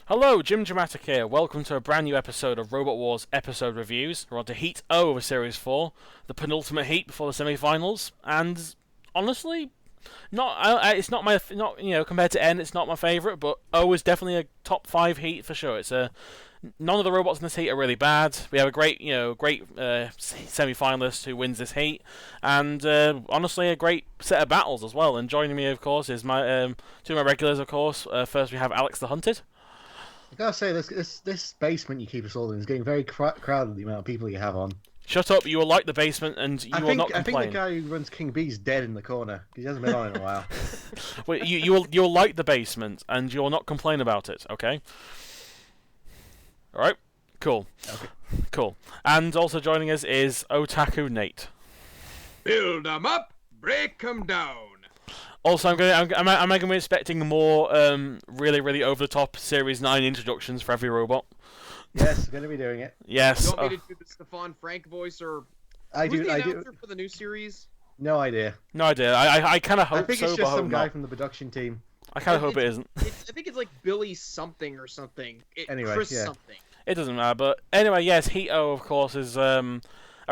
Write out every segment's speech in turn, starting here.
Hello, Jimjamatic here. Welcome to a brand new episode of Robot Wars episode reviews. We're on to Heat O of Series 4, the penultimate heat before the semi-finals, and honestly, it's not my compared to N, it's not my favourite, but O is definitely a top 5 heat for sure. None of the robots in this heat are really bad. We have a great semi-finalist who wins this heat, and honestly, a great set of battles as well. And joining me, of course, is my two of my regulars. Of course, first we have Alexthehunted. I gotta say, this basement you keep us all in is getting very crowded. The amount of people you have on. Shut up! You will like the basement, and you will not complain. I think the guy who runs King B's dead in the corner. He hasn't been on in a while. Well, you'll like the basement, and you will not complain about it. Okay. All right. Cool. Okay. Cool. And also joining us is OtakuNate. Build 'em up, break 'em down. Also, am I going to be expecting more really over the top Series 9 introductions for every robot? Yes, going to be doing it. Yes. You want me to do the Stefan Frank voice, or who's the announcer for the new series? No idea. No idea. I kind of hope so. I think it's just some guy not. from the production team. I kind of hope it isn't. I think it's like Billy something or something. Anyway, Chris yeah. something. It doesn't matter. But anyway, yes, Heat O, of course, is a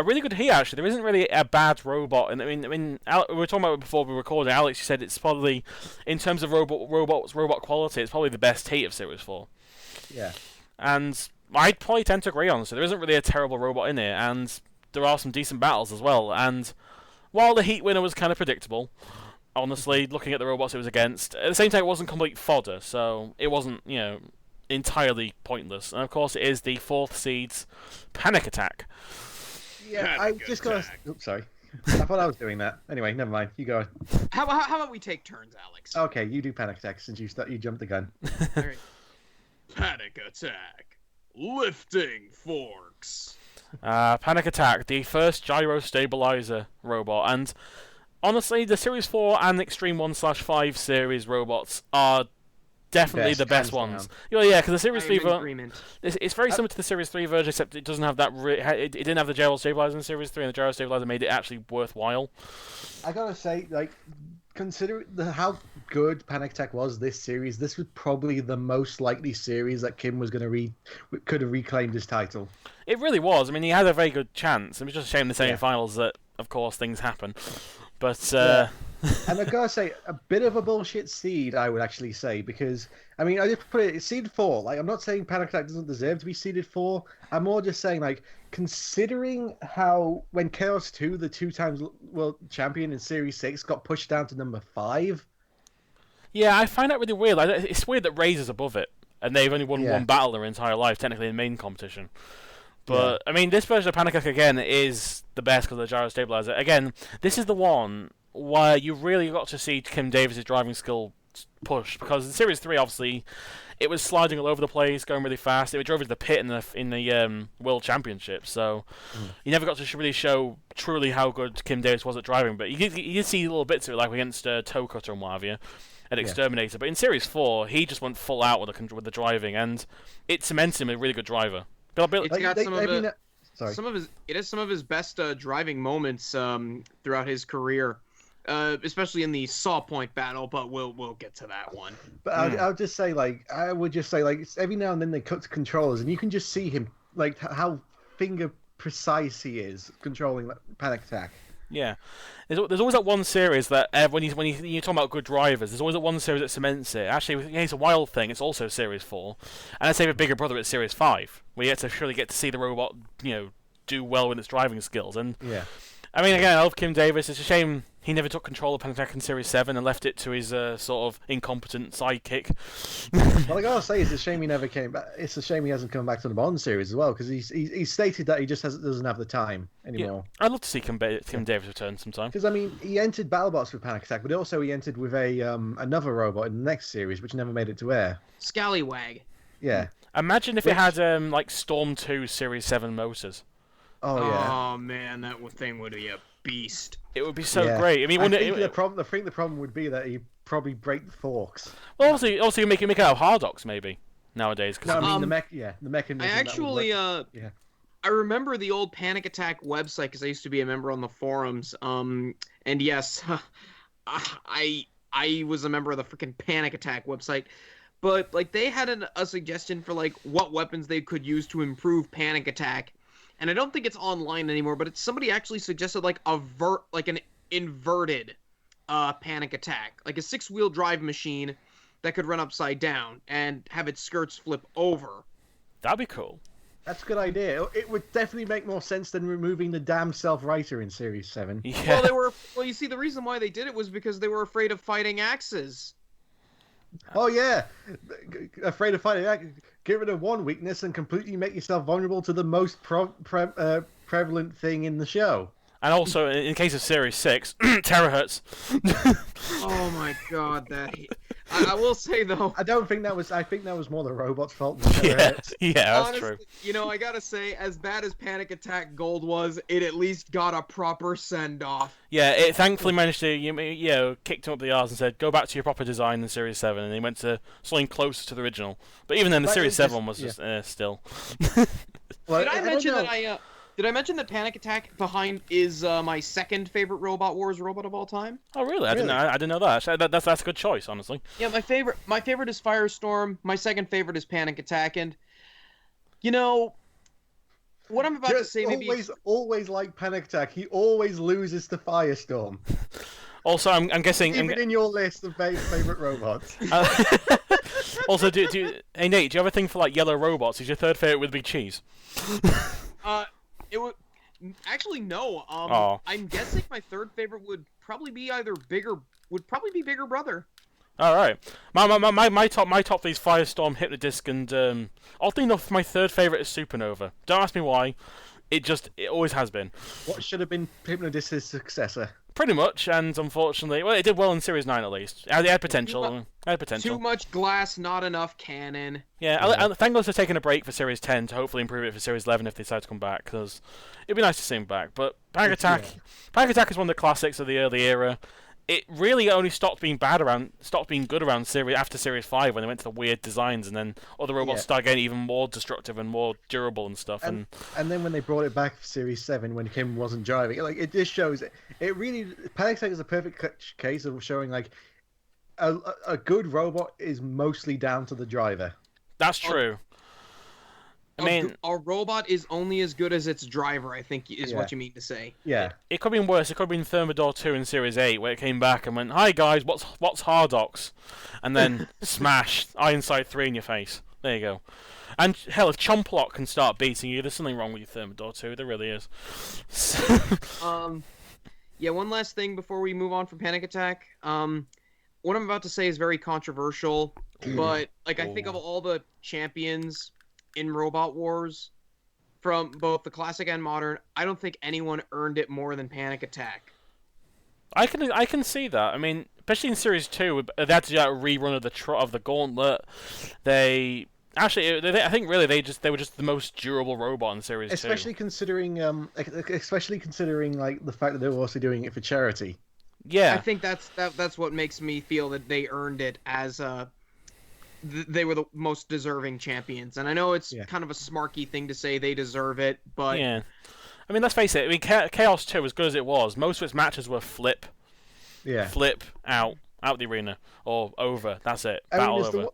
really good heat. Actually, there isn't really a bad robot. And I mean, we were talking about it before we recorded. Alex, you said it's probably, in terms of robot quality, it's probably the best heat of Series 4. Yeah. And I'd probably tend to agree, honestly. There isn't really a terrible robot in it, and there are some decent battles as well. And while the heat winner was kind of predictable, honestly, looking at the robots it was against, at the same time it wasn't complete fodder, so it wasn't, entirely pointless. And of course it is the 4th seed's Panic Attack. Yeah, I just got. Oops, sorry. I thought I was doing that. Anyway, never mind. You go. How about we take turns, Alex? Okay, you do Panic Attack since you jumped the gun. All right. Panic Attack. Lifting forks. Panic Attack, the first gyro stabilizer robot, and honestly, the Series 4 and Extreme 1/5 series robots are definitely the best ones. Yeah, because the Series 3 it's very similar to the Series 3 version, except it doesn't have that. It didn't have the gyro stabilizer in the Series 3, and the gyro stabilizer made it actually worthwhile. I gotta say, consider how good Panic Attack was this series. This was probably the most likely series that Kim was could have reclaimed his title. It really was. I mean, he had a very good chance. It was just a shame in the semi-finals that, of course, things happen. But and I gotta say, a bit of a bullshit seed, I would actually say, because I mean, I just put it seed 4. I'm not saying Panic Attack doesn't deserve to be seeded 4. I'm more just saying, considering how when Chaos 2, the 2-time world champion in Series 6, got pushed down to number 5. Yeah, I find that really weird. It's weird that Razer's above it, and they've only won one battle their entire life, technically in main competition. But, I mean, this version of Panic Attack, again, is the best because of the gyro stabilizer. Again, this is the one where you really got to see Kim Davis' driving skill push, because in Series 3, obviously, it was sliding all over the place, going really fast. It drove into the pit in the World Championship, so you never got to really show truly how good Kim Davis was at driving, but you did see little bits of it, like against Toe Cutter and what have you, and Exterminator. But in Series 4, he just went full out with the driving, and it cemented him a really good driver. It has some of his best driving moments throughout his career, especially in the Saw Point battle. But we'll get to that one. But I'll just say, I would just say, every now and then they cut to controllers, and you can just see him, how finger precise he is controlling Panic Attack. Yeah, there's always that one series that when you're talking about good drivers, there's always that one series that cements it. Actually, it's a wild thing. It's also Series 4, and I'd say with Bigger Brother, it's Series 5, where you get to see the robot, do well with its driving skills. And I mean, again, I love Kim Davis. It's a shame he never took control of Panic Attack in Series 7 and left it to his sort of incompetent sidekick. Well, I gotta say, it's a shame he never came back. It's a shame he hasn't come back to the Bond series as well, because he stated that he just doesn't have the time anymore. Yeah, I'd love to see Kim Davis return sometime. Because I mean, he entered BattleBots with Panic Attack, but also he entered with another robot in the next series, which never made it to air. Scallywag. Yeah. Imagine if it had Storm 2 Series 7 motors. Oh yeah. Oh man, that thing would be a beast. It would be so great. I mean, the problem would be that he'd probably break the forks. Well, obviously, you make it out of Hardox maybe nowadays. No, I mean the mechanism. I actually, I remember the old Panic Attack website because I used to be a member on the forums. And yes, I was a member of the freaking Panic Attack website. but like they had a suggestion for like what weapons they could use to improve panic attack, and I don't think it's online anymore, but somebody actually suggested like an inverted panic attack, like a 6-wheel drive machine that could run upside down and have its skirts flip over. That'd be cool. That's a good idea. It would definitely make more sense than removing the damn self-writer in Series 7. Yeah. Well, you see, the reason why they did it was because they were afraid of fighting axes. Oh yeah, afraid of fighting axes. Get rid of one weakness and completely make yourself vulnerable to the most prevalent thing in the show. And also, in case of Series 6, terahertz. Oh my god, I will say though. I think that was more the robot's fault than terahertz. Yeah, that's honestly, true. I gotta say, as bad as Panic Attack Gold was, it at least got a proper send-off. Yeah, it thankfully managed to, kicked him up the arse and said, go back to your proper design in Series 7, and he went to something closer to the original. But even then, the Series 7 was just, still. Well, Did I mention that Panic Attack behind is my second favorite Robot Wars robot of all time? Oh, really? I didn't know that. Actually, that's a good choice, honestly. Yeah, my favorite is Firestorm. My second favorite is Panic Attack, and what I'm about to say always like Panic Attack. He always loses to Firestorm. Also, I'm guessing even in your list of favorite robots. Also, hey Nate, do you have a thing for like yellow robots? Is your third favorite would be cheese? It would actually no. I'm guessing my third favorite would probably be Bigger Brother. All right, my top is Firestorm, Hypno-Disc, and oddly enough, my third favorite is Supernova. Don't ask me why. It always has been. What should have been Hypno-Disc's successor? Pretty much, and unfortunately, well, it did well in Series 9 at least. It had potential. Too much glass, not enough cannon. Yeah, thank God for taking a break for Series 10 to hopefully improve it for Series 11 if they decide to come back, because it'd be nice to see them back. But Panic Attack is one of the classics of the early era. It really only stopped being good around after Series 5 when they went to the weird designs, and then other robots started getting even more destructive and more durable and stuff. And then when they brought it back for Series 7, when Kim wasn't driving, it just shows it really. Panic Attack is a perfect case of showing like a good robot is mostly down to the driver. That's true. I mean, a robot is only as good as its driver, I think, is what you mean to say. Yeah. It could have been worse. It could have been Thermidor 2 in Series 8, where it came back and went, "Hi guys, what's Hardox?" And then smash Ironside 3 in your face. There you go. And hell, if Chomplot can start beating you, there's something wrong with your Thermidor 2. There really is. Yeah. One last thing before we move on from Panic Attack. What I'm about to say is very controversial, but I think of all the champions in Robot Wars, from both the classic and modern, I don't think anyone earned it more than Panic Attack. I can see that. I mean, especially in Series 2, they had to do a rerun of the Gauntlet. I think really they were just the most durable robot in Series 2. Especially considering like the fact that they were also doing it for charity. Yeah, I think that's what makes me feel that they earned it as they were the most deserving champions. And I know it's kind of a smarky thing to say they deserve it, but yeah. I mean, let's face it. I mean, Chaos 2, as good as it was, most of its matches were flip out the arena or over. That's it. Battle over.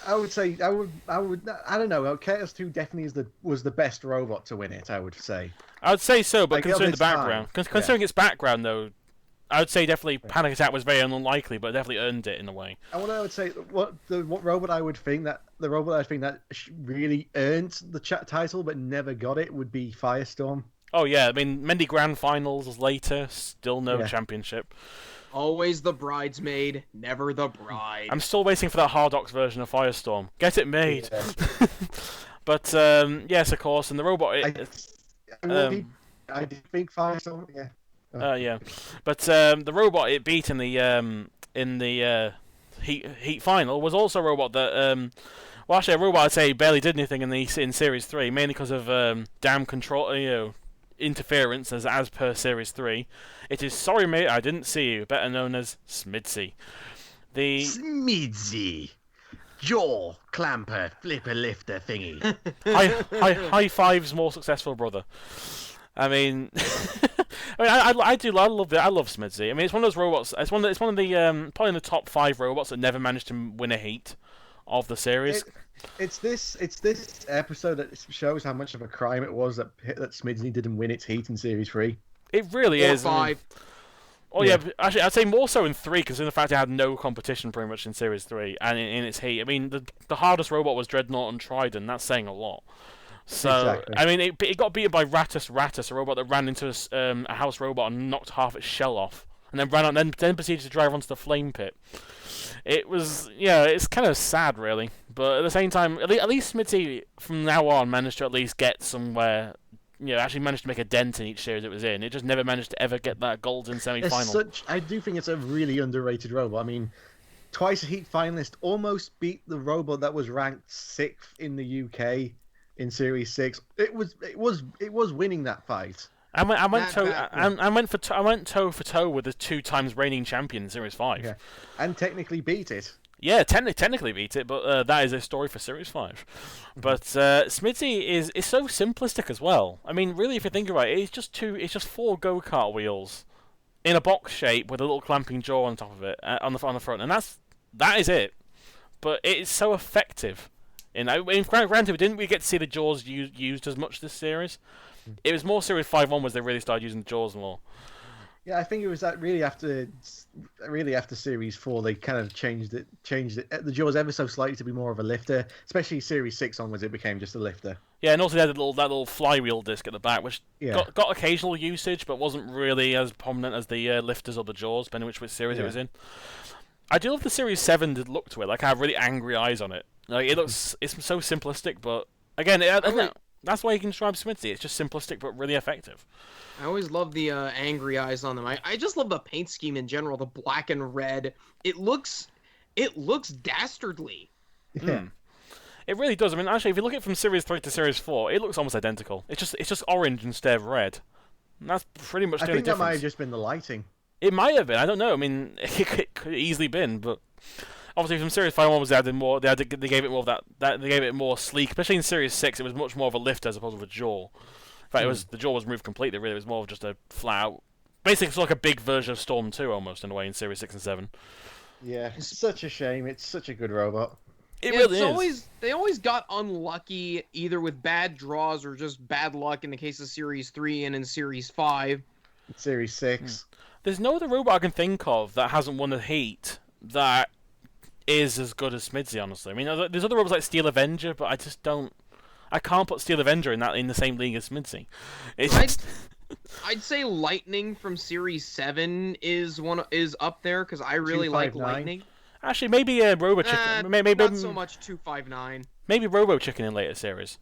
I would say I don't know. Chaos 2 definitely was the best robot to win it. I would say. I would say so, but considering the background, considering its background though, I would say definitely Panic Attack was very unlikely, but definitely earned it in a way. And what I would say, the robot I think that really earned the title but never got it would be Firestorm. Oh yeah, I mean Mendy Grand Finals later, still no championship. Always the bridesmaid, never the bride. I'm still waiting for that Hardox version of Firestorm. Get it made. Yeah. But yes, of course, and the robot. I did think Firestorm. Yeah. But the robot it beat in the heat final was also a robot that a robot I'd say barely did anything in Series 3, mainly because of damn control interference as per Series 3. It is Sorry Mate, I Didn't See You, better known as Smidsy. Smidsy, jaw clamper flipper lifter thingy. High five's more successful brother. I mean, I love Smidsy. I mean, it's one of those robots. It's one of the probably in the top 5 robots that never managed to win a heat of the series. It's this episode that shows how much of a crime it was that Smidsy didn't win its heat in Series 3. It really is. 5. Yeah, actually, I'd say more so in 3, because in the fact it had no competition pretty much in Series 3, and in its heat. I mean, the hardest robot was Dreadnought and Trident, that's saying a lot. So, exactly. I mean, it got beaten by Ratus, a robot that ran into a house robot and knocked half its shell off, and then ran out, and then proceeded to drive onto the flame pit. It was, it's kind of sad, really. But at the same time, at least Smidsy, from now on, managed to at least get somewhere... actually managed to make a dent in each series it was in. It just never managed to ever get that golden semi-final. I do think it's a really underrated robot. I mean, twice a heat finalist, almost beat the robot that was ranked 6th in the UK in Series 6. It was winning that fight. I went toe for toe with the 2 times reigning champion in Series 5. Yeah. And technically beat it. Yeah, technically beat it, but that is a story for Series 5. But Smidsy is so simplistic as well. I mean, really, if you think about it, it's just 4 go-kart wheels in a box shape with a little clamping jaw on top of it on the front, and that is it. But it's so effective. Granted, didn't we get to see the jaws used as much this series? It was more Series 5 onwards they really started using the jaws more. Yeah, I think it was that really after Series 4 they kind of changed it the jaws ever so slightly to be more of a lifter. Especially Series 6 onwards it became just a lifter. Yeah, and also they had that little flywheel disc at the back, which got occasional usage, but wasn't really as prominent as the lifters or the jaws, depending which series it was in. I do love the Series 7 look to it. Like, I have really angry eyes on it. Like, it's so simplistic, but again, that's why you can describe Smidsy. It's just simplistic but really effective. I always love the angry eyes on them. I just love the paint scheme in general, the black and red. It looks dastardly. Yeah. It really does. I mean, actually, if you look at it from Series 3 to Series 4, it looks almost identical. It's just orange instead of red. And that's pretty much the only difference. I think that might have just been the lighting. It might have been. I don't know. I mean, it could easily been, but obviously from Series 5 onwards, they added more. They gave it more of that. They gave it more sleek. Especially in Series 6, it was much more of a lift as opposed to a jaw. In fact, the jaw was removed completely. Really, it was more of just a flat out. Basically, it's like a big version of Storm 2 almost in a way in Series 6 and 7. Yeah, it's such a shame. It's such a good robot. It really is. They always got unlucky either with bad draws or just bad luck in the case of Series 3 and in Series 5. Series 6. There's no other robot I can think of that hasn't won a heat that is as good as Smidsy, honestly. I mean, there's other robots like Steel Avenger, but I just don't... I can't put Steel Avenger in the same league as Smidsy. I'd say Lightning from Series 7 is up there because I really like Lightning. Actually, maybe Robo Chicken. Maybe not so much 259. Maybe Robo Chicken in later series.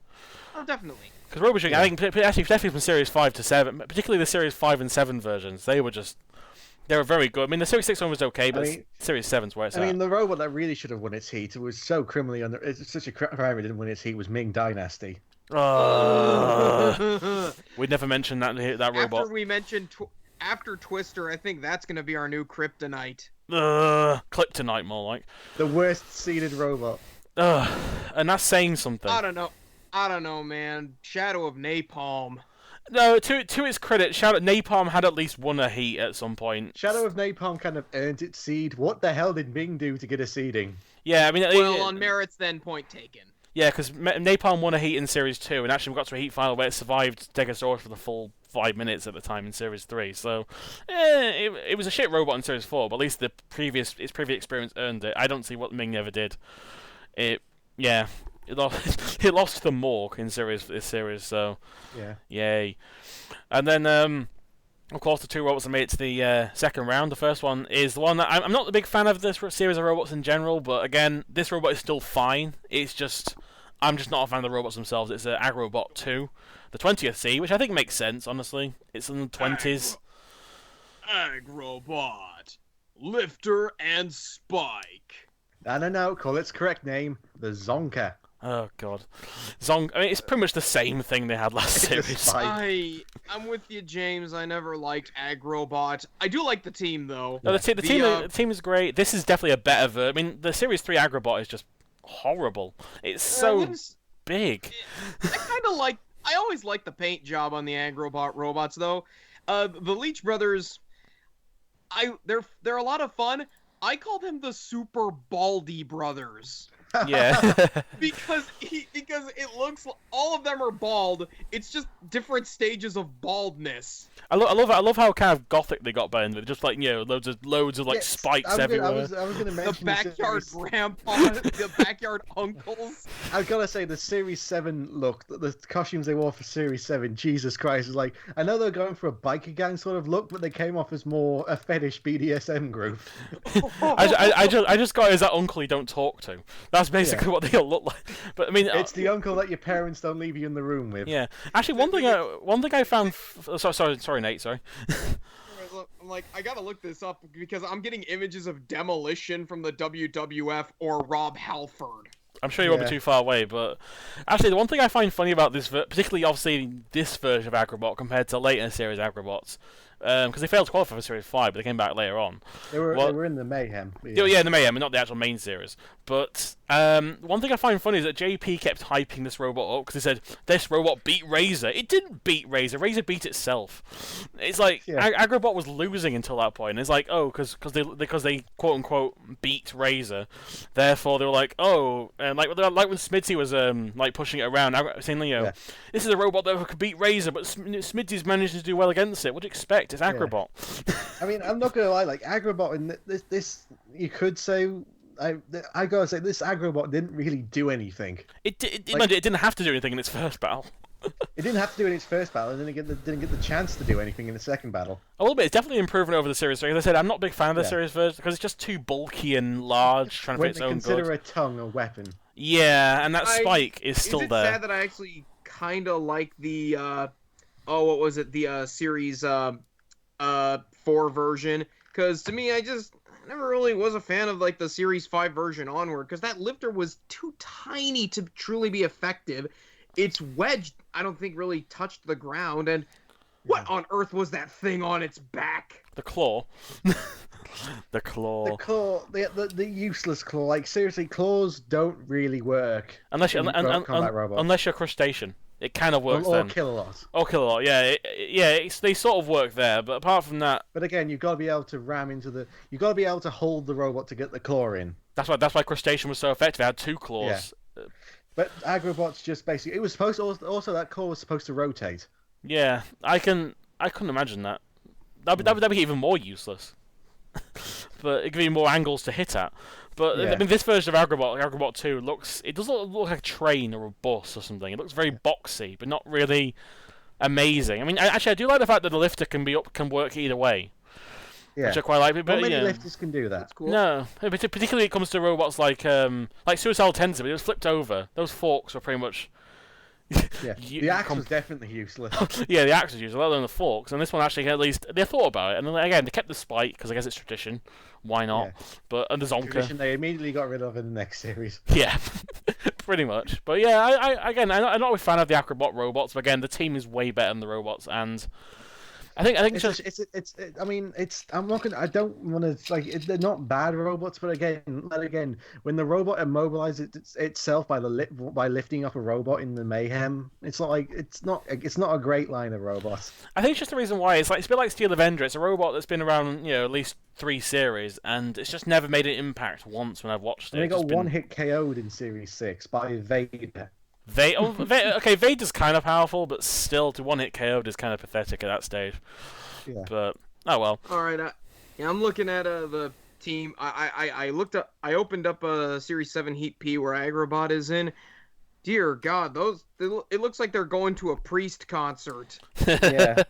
Oh, definitely. Because Robo Chicken, I think, actually, definitely from Series 5 to 7, particularly the Series 5 and 7 versions, they were very good. I mean, the Series 6 one was okay, but Series 7's where it's at. I mean, the robot that really should have won its heat, it was so criminally it's such a crime it didn't win its heat, was Ming Dynasty. We'd never mentioned that robot. After we mentioned after Twister, I think that's going to be our new Kryptonite. Kryptonite, more like. The worst seeded robot. And that's saying something. I don't know, man. Shadow of Napalm. No, to its credit, Napalm had at least won a heat at some point. Shadow of Napalm kind of earned its seed. What the hell did Ming do to get a seeding? Yeah, I mean... on merits then, point taken. Yeah, because Napalm won a heat in Series 2, and actually we got to a heat final where it survived Stegosaurus for the full 5 minutes at the time in Series 3, so... it was a shit robot in Series 4, but at least its previous experience earned it. I don't see what Ming ever did. It lost to the Morgue in this series, so... Yeah. Yay. And then, of course, the 2 robots that made it to the second round. The first one is the one that... I'm not a big fan of this series of robots in general, but again, this robot is still fine. It's just... I'm just not a fan of the robots themselves. It's an Agrobot 2. The 20th C, which I think makes sense, honestly. It's in the 20s. Agrobot. Lifter and Spike. No, call its correct name. The Zonka. Oh, God. Zonka. I mean, it's pretty much the same thing they had last series. I'm with you, James. I never liked Agrobot. I do like the team, though. No, the team is great. This is definitely a better version. I mean, the Series 3 Agrobot is just horrible. It's so big. I always like the paint job on the Agrobot robots, though. The Leech Brothers, they're a lot of fun. I call them the Super Baldy Brothers. Yeah. because it looks all of them are bald. It's just different stages of baldness. I love how kind of gothic they got burned with, just like loads of like spikes everywhere. I was gonna mention The backyard grandpa, the backyard uncles. I gotta say the Series 7 look, the costumes they wore for Series 7, Jesus Christ, is like, I know they're going for a biker gang sort of look, but they came off as more a fetish BDSM group. I just got is that uncle you don't talk to. That's basically what they all look like. But I mean, it's the uncle that your parents don't leave you in the room with. Yeah, actually, one thing I found. Sorry, Nate. Sorry. I'm like, I gotta look this up because I'm getting images of Demolition from the WWF or Rob Halford. I'm sure you won't be too far away, but actually, the one thing I find funny about this, particularly obviously this version of Agrobot compared to later series Agrobots, because they failed to qualify for Series 5, but they came back later on. They were in the Mayhem. Yeah, in the Mayhem, and not the actual main series. But one thing I find funny is that JP kept hyping this robot up because he said, this robot beat Razer. It didn't beat Razer. Razer beat itself. It's like, Agrobot was losing until that point. And it's like, oh, because they quote-unquote beat Razer. Therefore, they were like, oh, and like when Smidsy was like pushing it around, saying, this is a robot that could beat Razer, but Smidsy's managed to do well against it. What do you expect? It's Agrobot. I mean, I'm not gonna lie. Like Agrobot in this, you could say, I gotta say, this Agrobot didn't really do anything. It didn't have to do anything in its first battle. It didn't have to do it in its first battle, and then it didn't get the chance to do anything in the second battle. A little bit. It's definitely improving over the series. Like I said, I'm not a big fan of the series version because it's just too bulky and large, trying to fit its own consider good. a tongue a weapon. Yeah, and that spike is still there. Is it sad that I actually kind of like the what was it? The series 4 version? Because to me, I never really was a fan of like the Series 5 version onward, because that lifter was too tiny to truly be effective. Its wedge, I don't think, really touched the ground, and what on earth was that thing on its back? The claw. The claw. The claw, the useless claw. Like seriously, claws don't really work unless you're crustacean. It kind of works then. Or Killalot. Or Killalot, yeah. They sort of work there, but apart from that... But again, you've got to be able to ram into the... You've got to be able to hold the robot to get the claw in. That's why crustacean was so effective. It had 2 claws. Yeah. But Agrobot's just basically... It was supposed to... Also, that claw was supposed to rotate. Yeah, I couldn't imagine that. That'd be even more useless. But it gives you more angles to hit at. But I mean, this version of Agrobot 2 it doesn't look like a train or a bus or something. It looks very boxy, but not really amazing. I mean, I do like the fact that the lifter can work either way. Yeah. Which I quite like. But not many lifters can do that. That's cool. No, particularly it comes to robots like Suicidal Tensor, but it was flipped over. Those forks were pretty much. Yeah, the axe was definitely useless. Yeah, the axe was useless, let alone the forks. And this one actually, at least, they thought about it. And then, again, they kept the spike, because I guess it's tradition. Why not? Yeah. But and the Zonka. Tradition they immediately got rid of in the next series. Yeah, pretty much. But yeah, I'm not a fan of the Agrobot robots, but again, the team is way better than the robots, and I think I mean, I'm not gonna. I don't want to like. They're not bad robots, but again, when the robot immobilizes itself by lifting up a robot in the mayhem, it's not like it's not a great line of robots. I think it's just the reason why it's a bit like Steel Avenger. It's a robot that's been around, at least 3 series, and it's just never made an impact once when I've watched it. And they got one hit KO'd in Series 6 by Vader. Vader's kind of powerful, but still, to one hit KO'd is kind of pathetic at that stage. Yeah. But oh well. All right, I'm looking at the team. I opened up a Series 7 Heat P where Agrobot is in. Dear God, it looks like they're going to a Priest concert. Yeah.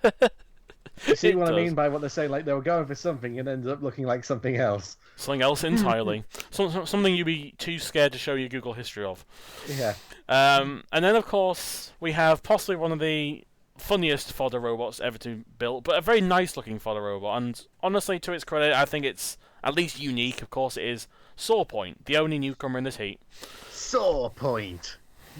You see what I mean by what they're saying? Like they were going for something and ended up looking like something else. Something else entirely. Something you'd be too scared to show your Google history of. Yeah. And then, of course, we have possibly one of the funniest fodder robots ever to be built, but a very nice-looking fodder robot. And honestly, to its credit, I think it's at least unique. Of course, it is Sawpoint, the only newcomer in this heat. Sawpoint.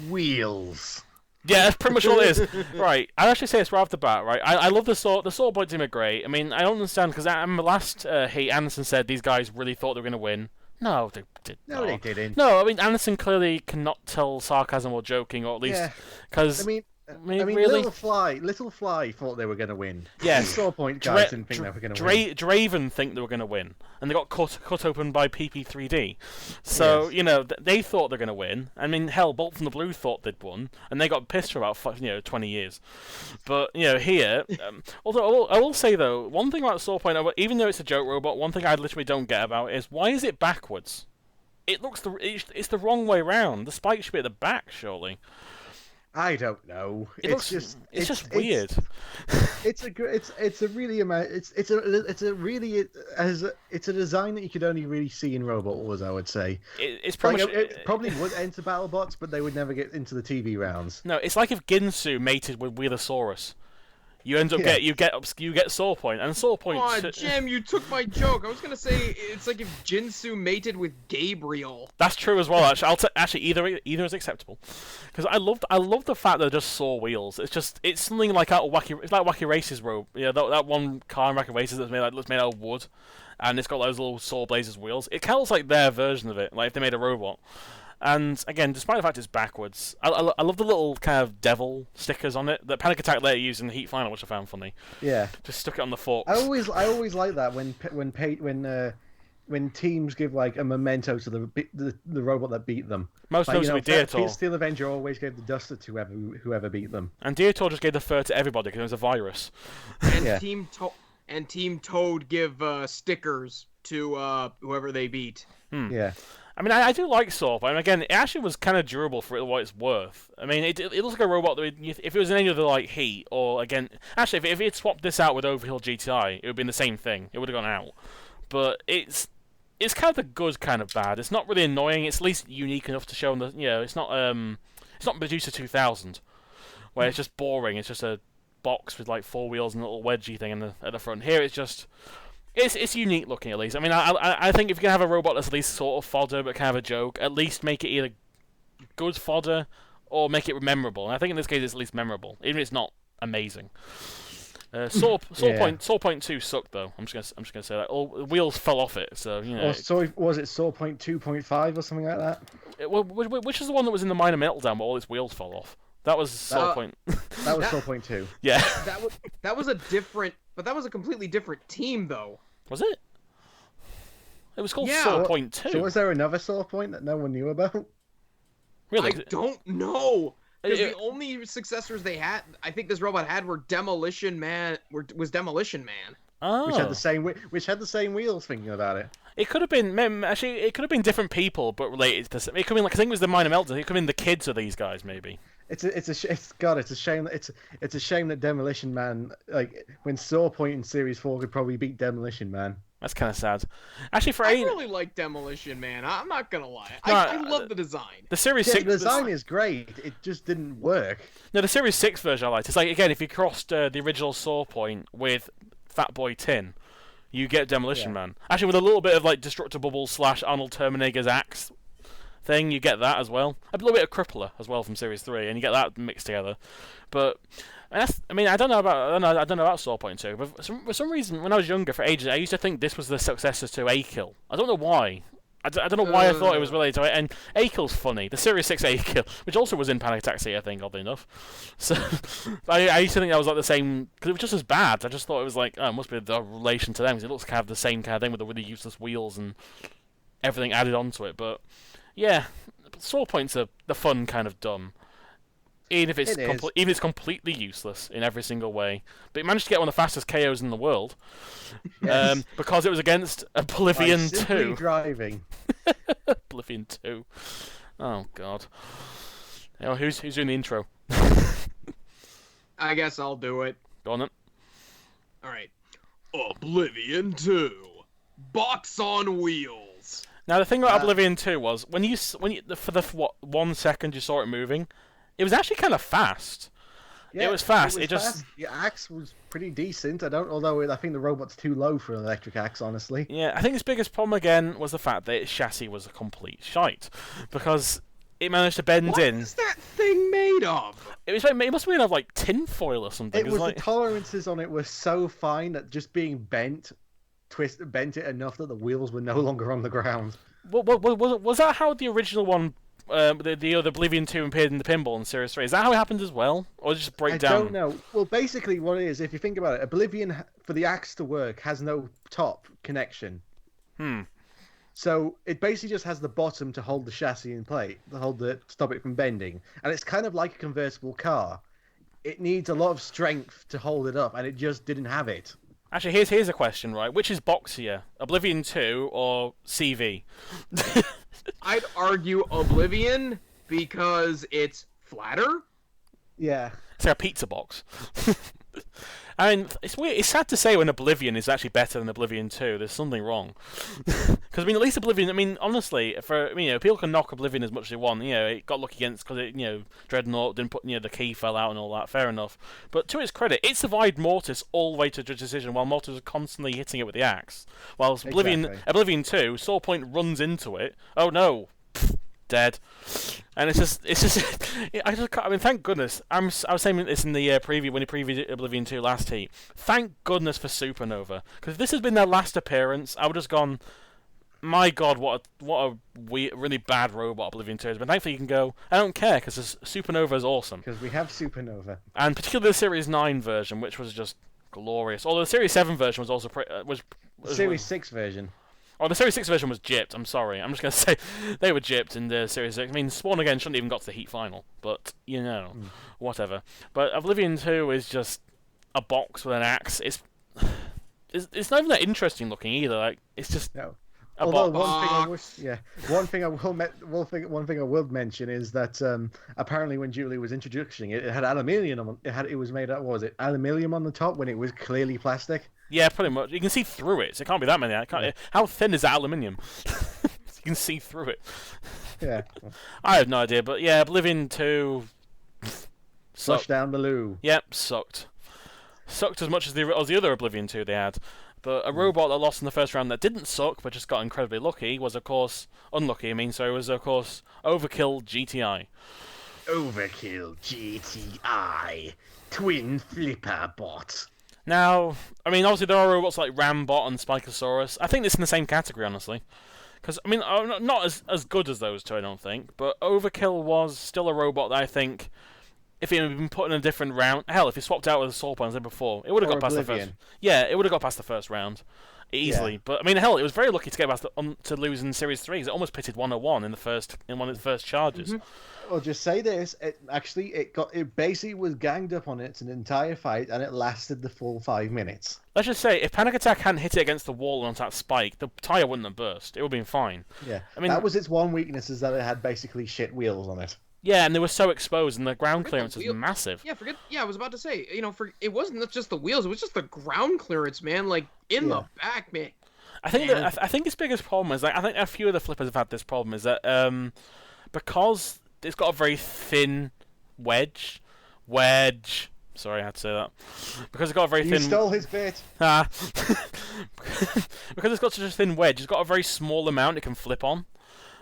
Wheels. Yeah, that's pretty much all it is. Right, I'd actually say it's right off the bat, right? I love the Sawpoint team are great. I mean, I don't understand, because I remember last heat, Anderson said these guys really thought they were going to win. No, they did not. No, they didn't. No, I mean, Anderson clearly cannot tell sarcasm or joking, or at least... because I mean, I mean, really? Little Fly thought they were going to win. Yes. Sawpoint guys didn't think they were going to win. Draven think they were going to win, and they got cut open by PP3D. So they thought they're going to win. I mean, hell, Bolt from the Blue thought they'd won, and they got pissed for about 20 years. But here, although I will say though, one thing about Sawpoint, even though it's a joke robot, one thing I literally don't get about is why is it backwards? It looks it's the wrong way round. The spike should be at the back, surely. I don't know. It's just weird. It's a design that you could only really see in Robot Wars, I would say. It's pretty much, it probably would enter BattleBots, but they would never get into the TV rounds. No, it's like if Ginsu mated with Wheelosaurus. You end up you get Sawpoint, and Sawpoint. Oh, Jim, you took my joke. I was gonna say it's like if Jinsu mated with Gabriel. That's true as well. Actually, either is acceptable, because I love the fact that they're just saw wheels. It's something like out of Wacky Races rope. Yeah, that one car in Wacky Races that's made out of wood, and it's got those little saw blazers wheels. It kind of looks like their version of it, like if they made a robot. And again, despite the fact it's backwards, I love the little kind of devil stickers on it that Panic Attack later used in the Heat Final, which I found funny. Yeah, just stuck it on the forks. I always like that when teams give like a memento to the robot that beat them. Most notably Deator. Steel Avenger always gave the duster to whoever beat them. And Deator just gave the fur to everybody because it was a virus. And Team Toad give stickers to whoever they beat. Yeah. I mean, I do like Saw, but again, it actually was kind of durable for what it's worth. I mean, it looks like a robot that if it was in any other like Heat, or again, actually, if it swapped this out with Overkill GTI, it would have been the same thing. It would have gone out. But it's kind of the good kind of bad. It's not really annoying. It's at least unique enough to show them that it's not Medusa 2000, where it's just boring. It's just a box with like 4 wheels and a little wedgie thing at the front. Here, it's just. It's unique looking, at least. I mean, I think if you can have a robot that's at least sort of fodder but kind of a joke, at least make it either good fodder or make it memorable. And I think in this case it's at least memorable, even if it's not amazing. Sawpoint 2 sucked though. I'm just gonna say that. All the wheels fell off it, so So was it Sawpoint 2.5 or something like that? Which is the one that was in the minor meltdown, but all its wheels fell off? That was Sawpoint. That was Sawpoint 2. Yeah. That was a different, but that was a completely different team though. Was it? It was called Sawpoint 2. So was there another Sawpoint that no one knew about? Really? I don't know. Because the only successors they had, I think this robot had, were Demolition Man. Was Demolition Man. Oh. Which had the same wheels. Thinking about it, it could have been actually. It could have been different people, but related to. It could have been like I think it was the minor meltdown. It could have been the kids of these guys, maybe. It's a shame that Demolition Man, like when Sawpoint in Series 4 could probably beat Demolition Man. That's kind of sad. Actually, I really like Demolition Man. I'm not gonna lie. I love the design. The Series 6 the design is great. It just didn't work. No, the Series 6 version I liked. It's like again, if you crossed the original Sawpoint with Fat Boy Tin, you get Demolition Man. Actually, with a little bit of like Destructor Bubble / Arnold Terminator's axe thing, you get that as well. A little bit of Crippler as well from Series 3, and you get that mixed together. But I don't know about Sawpoint 2, but for some reason, when I was younger, for ages, I used to think this was the successor to A-Kill. I don't know why. I don't know why I thought it was related to it. And A-Kill's funny. The Series 6 A-Kill, which also was in Panic Taxi, I think, oddly enough. So I used to think that was like the same, because it was just as bad. I just thought it was like, it must be the relation to them, because it looks kind of the same kind of thing with the really useless wheels and everything added onto it. But yeah, Sawpoint's the fun kind of dumb. Even if it's completely useless in every single way. But it managed to get one of the fastest KOs in the world. Yes. Because it was against Oblivion 2. Driving. Oblivion 2. Oh, God. Who's doing the intro? I guess I'll do it. Go on then. Alright. Oblivion 2. Box on wheels. Now, the thing about Oblivion 2 was, when you for the 1 second you saw it moving, it was actually kind of fast. Yeah, it was fast. The axe was pretty decent. Although I think the robot's too low for an electric axe, honestly. Yeah, I think its biggest problem again was the fact that its chassis was a complete shite, because it managed to bend in. What is that thing made of? It must have been made of like tin foil or something. The tolerances on it were so fine that just being bent it enough that the wheels were no longer on the ground. Was that how the original one the Oblivion 2 appeared in the pinball in Series 3. Is that how it happened as well, or did it just break down? I don't know. Well, basically, what it is, if you think about it, Oblivion for the axe to work has no top connection. So it basically just has the bottom to hold the chassis in place, to stop it from bending, and it's kind of like a convertible car. It needs a lot of strength to hold it up, and it just didn't have it. Actually, here's a question, right? Which is boxier, Oblivion 2 or CV? I'd argue Oblivion because it's flatter. Yeah. It's like a pizza box. I mean, it's weird. It's sad to say when Oblivion is actually better than Oblivion 2. There's something wrong. Because, I mean, at least Oblivion... I mean, honestly, people can knock Oblivion as much as they want. It got lucky against... Because, Dreadnought didn't put... the key fell out and all that. Fair enough. But to its credit, it survived Mortis all the way to Judge's Decision while Mortis was constantly hitting it with the axe. Whilst Oblivion 2, Sawpoint runs into it. Oh, no. Dead. And it's just I can't, I mean, thank goodness. I was saying this in the preview when he previewed Oblivion 2 last heat. Thank goodness for Supernova, because if this had been their last appearance, I would have just gone, my God, what a really bad robot Oblivion 2 is. But thankfully you can go, I don't care, because Supernova is awesome. Because we have Supernova, and particularly the Series 9 version, which was just glorious. Although the Series 7 version was also Series 6 version. Oh, the Series 6 version was gypped. I'm sorry. I'm just going to say they were gypped in the Series 6. I mean, Spawn again shouldn't even got to the Heat Final, but, whatever. But Oblivion 2 is just a box with an axe. It's not even that interesting looking either. Like, it's just a box. One thing I will mention is that apparently when Julie was introducing it, it had aluminium. It was made out. What was it? Aluminium on the top when it was clearly plastic. Yeah, pretty much. You can see through it, so it can't be that many. How thin is that aluminium? You can see through it. Yeah. I have no idea, but yeah, Oblivion 2... Flush down the loo. Yep, sucked. Sucked as much as the other Oblivion 2 they had. But a robot that lost in the first round that didn't suck, but just got incredibly lucky, was, of course... Unlucky, was, of course, Overkill GTI. Overkill GTI. Twin Flipper Bot. Now, I mean, obviously there are robots like Rambot and Spikosaurus. I think it's in the same category, honestly. Because, I mean, not as good as those two, I don't think. But Overkill was still a robot that I think, if it had been put in a different round... Hell, if it swapped out with a Sawbot as I did before, it would have got past the first... Yeah, it would have got past the first round. Easily. Yeah. But, I mean, hell, it was very lucky to get past to lose in Series 3, because it almost pitted 101 in one of the first charges. Mm-hmm. I'll just say this: it basically was ganged up on its an entire fight, and it lasted the full 5 minutes. Let's just say, if Panic Attack hadn't hit it against the wall and onto that spike, the tire wouldn't have burst. It would have been fine. Yeah, I mean that was its one weakness, is that it had basically shit wheels on it. Yeah, and they were so exposed, and the ground clearance was massive. Yeah, I was about to say, it wasn't just the wheels; it was just the ground clearance, man. Like in the back, man. I think its biggest problem is, I think a few of the flippers have had this problem, is that because it's got a very thin wedge. Sorry, I had to say that. Because it's got a very thin... You stole his bit. Because it's got such a thin wedge, it's got a very small amount it can flip on.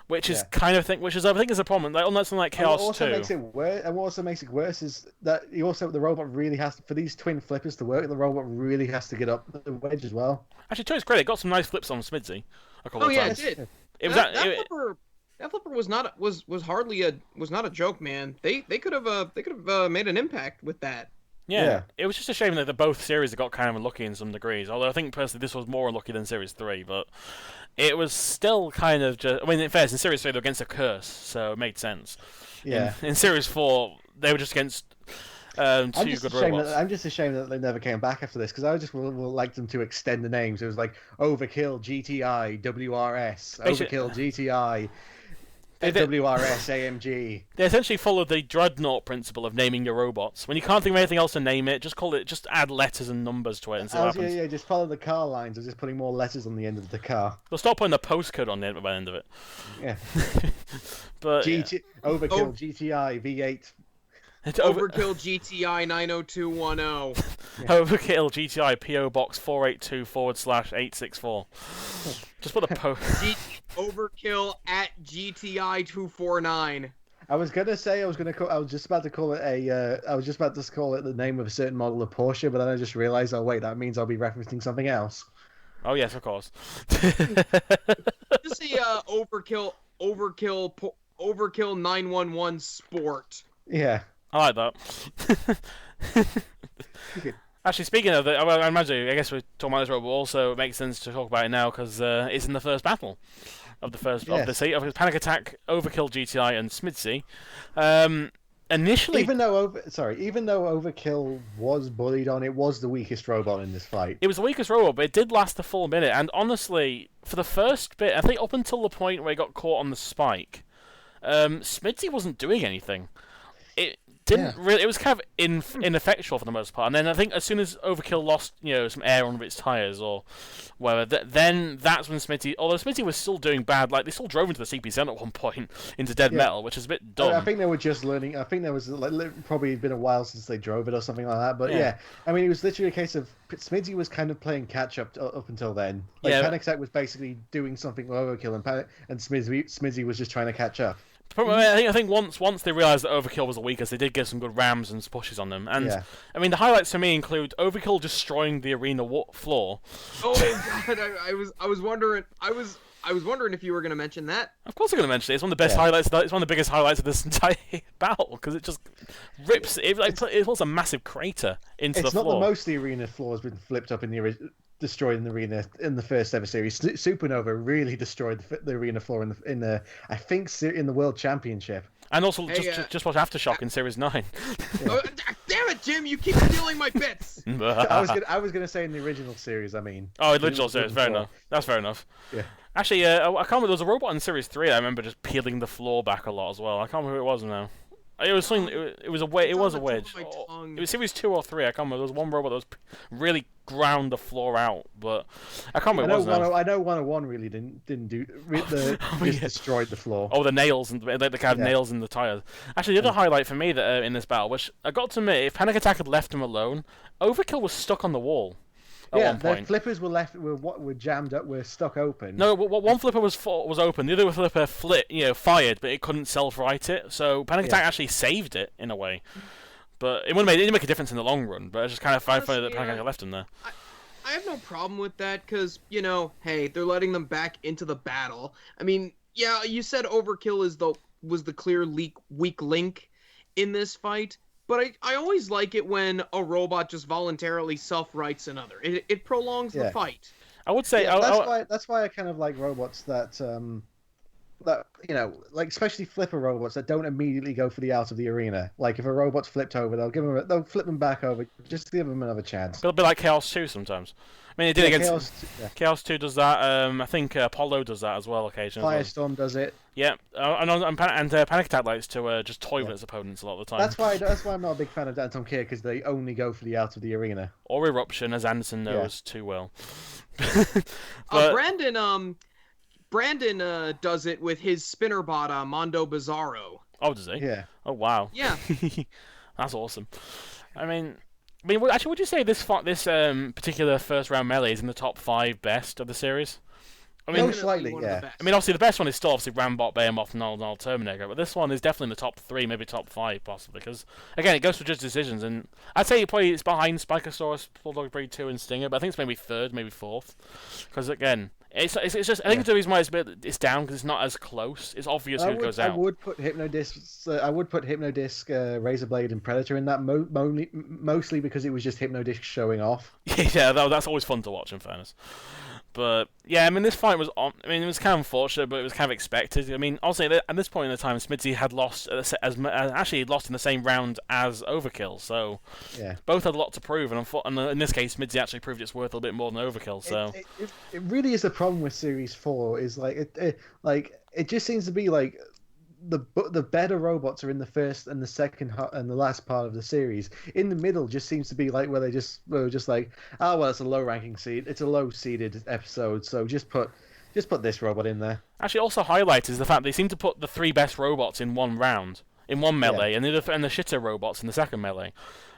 Which is I think is a problem. Like, unlike something like Chaos 2. And what also makes it worse is that the robot really has to, for these twin flippers to work, the robot really has to get up the wedge as well. Actually, to its credit, it got some nice flips on Smidsy. It did. That flipper was not a joke, man. They could have made an impact with that. Yeah, it was just a shame that both series got kind of unlucky in some degrees. Although I think personally this was more unlucky than Series 3, but it was still kind of just... I mean, in fairness, in Series 3 they were against a curse, so it made sense. Yeah. In Series 4, they were just against two good robots. I'm just ashamed that they never came back after this, because I just would like them to extend the names. It was like Overkill GTI, WRS, Overkill GTI... WRS AMG. They essentially followed the Dreadnought principle of naming your robots. When you can't think of anything else to name it, just add letters and numbers to it and see what happens. Yeah, just follow the car lines of just putting more letters on the end of the car. They'll start putting the postcode on the end of it. Yeah. But Overkill GTI V8. Overkill GTI 90210. Overkill GTI PO Box 482/864. Just put a Overkill at GTI 249. I was just about to call it the name of a certain model of Porsche, but then I just realized, oh wait, that means I'll be referencing something else. Oh yes, of course. Just say Overkill Overkill 911 Sport. Yeah. I like that. Actually, speaking of it, well, I imagine, I guess we're talking about this robot, but also it makes sense to talk about it now because it's in the first battle of the first of the seat of Panic Attack, Overkill GTI, and Smidsy. Initially, even though Overkill was bullied on, it was the weakest robot in this fight. It was the weakest robot, but it did last the full minute. And honestly, for the first bit, I think up until the point where he got caught on the spike, Smidsy wasn't doing anything. It didn't really. It was kind of ineffectual for the most part. And then I think as soon as Overkill lost, some air on its tires or whatever, then that's when Smidsy. Although Smidsy was still doing bad, like they still drove into the CP7 at one point into dead metal, which is a bit dumb. I think they were just learning. I think there was probably been a while since they drove it or something like that. But yeah, I mean, it was literally a case of Smidsy was kind of playing catch up until then. Panic Attack was basically doing something with Overkill, and Smidsy was just trying to catch up. I think once they realised that Overkill was the weakest, they did get some good rams and pushes on them. And I mean, the highlights for me include Overkill destroying the arena floor. Oh god, I was wondering if you were going to mention that. Of course, I'm going to mention it. It's one of the best highlights. It's one of the biggest highlights of this entire battle because it just rips. It was a massive crater into the floor. It's not the most the arena floor has been flipped up in the destroyed in the arena in the first ever series. Supernova really destroyed the arena floor in the I think in the World Championship. And also just watch Aftershock in Series 9. Oh, damn it, Jim! You keep stealing my bits. I was gonna say in the original series. I mean. Oh, the original series. Fair enough. That's fair enough. Yeah. Actually, I can't remember. There was a robot in Series 3. I remember just peeling the floor back a lot as well. I can't remember who it was now. It was something. It was a wedge. It was a wedge. It was Series 2 or 3. I can't remember. There was one robot that was really ground the floor out, but I can't remember. I know 101 really didn't do. Destroyed the floor. Oh, the nails and the kind of nails in the tires. Actually, the other highlight for me that in this battle, which I got to admit, if Panic Attack had left him alone, Overkill was stuck on the wall. The flippers were jammed up, were stuck open. No, one flipper was open. The other flipper fired, but it couldn't self-right it. So Panic Attack actually saved it in a way. But it didn't make a difference in the long run. But I just kind of find funny that Panic Attack left him there. I have no problem with that because hey, they're letting them back into the battle. I mean, yeah, you said Overkill was the clear weak link in this fight. But I always like it when a robot just voluntarily self-rights another. It prolongs the fight. I would say that's why I kind of like robots that especially flipper robots that don't immediately go for the out of the arena. Like if a robot's flipped over, they'll flip them back over just to give them another chance. A bit like Chaos 2 sometimes. I mean, it did against Chaos 2 does that. I think Apollo does that as well occasionally. Firestorm does it. Yeah, and Panic Attack likes to just toy with its opponents a lot of the time. That's why I'm not a big fan of Atom Care because they only go for the out of the arena. Or Eruption, as Anderson knows too well. Brandon does it with his spinner bot, Mondo Bizarro. Oh, does he? Yeah. Oh, wow. Yeah. That's awesome. I mean, actually, would you say this particular first round melee is in the top 5 best of the series? I mean, slightly, yeah. I mean, obviously, the best one is still obviously Rambot, Behemoth, and Terminator, but this one is definitely in the top 3, maybe top 5, possibly, because, again, it goes for just decisions, and I'd say it's behind Spikosaurus, Bulldog Breed 2, and Stinger, but I think it's maybe 3rd, maybe 4th, because, again, it's just, I think the reason why it's down, because it's not as close, it's obvious who goes out. I would put Hypno-Disc, Razorblade, and Predator in that, mostly because it was just Hypno-Disc showing off. Yeah, that's always fun to watch, in fairness. But yeah, I mean, this fight was it was kind of unfortunate, but it was kind of expected. I mean, also at this point in the time, Smidsy had lost actually lost in the same round as Overkill, so both had a lot to prove. And in this case, Smidsy actually proved its worth a little bit more than Overkill. So it really is the problem with Series 4 is it just seems to be like the better robots are in the first and the second and the last part of the series. In the middle just seems to be like where we're just like, oh well, it's a low ranking seed, it's a low seeded episode, so just put this robot in there. Actually, also highlighted is the fact they seem to put the 3 best robots in one round, in one melee, and the shitter robots in the second melee.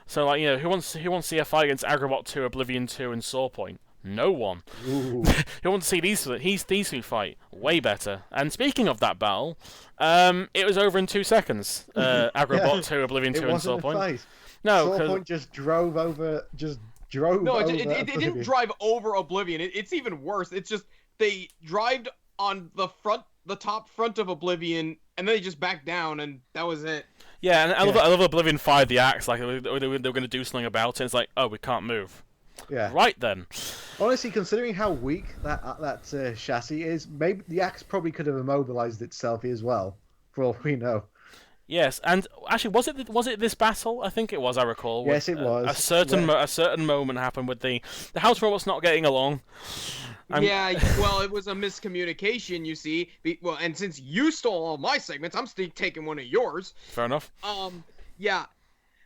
So who wants to see a fight against Agrobot 2, Oblivion 2, and Sawpoint? No one. You want to see these two fight way better. And speaking of that battle, it was over in 2 seconds. Agrobot 2, Oblivion 2, and Sawpoint. No, Sawpoint just drove over. No, it didn't drive over Oblivion. It's even worse. It's just they drove on the top front of Oblivion and then they just backed down, and that was it. Yeah, and I love Oblivion 5, the axe, like, they were going to do something about it, it's like, oh, we can't move. Yeah. Right then. Honestly, considering how weak that chassis is, maybe the axe probably could have immobilized itself as well, for all we know. Yes, and actually, was it this battle? I think it was. I recall. Yes, it was. A certain moment happened with the house robots not getting along. Yeah, well, it was a miscommunication, you see. Well, and since you stole all my segments, I'm taking one of yours. Fair enough. Yeah.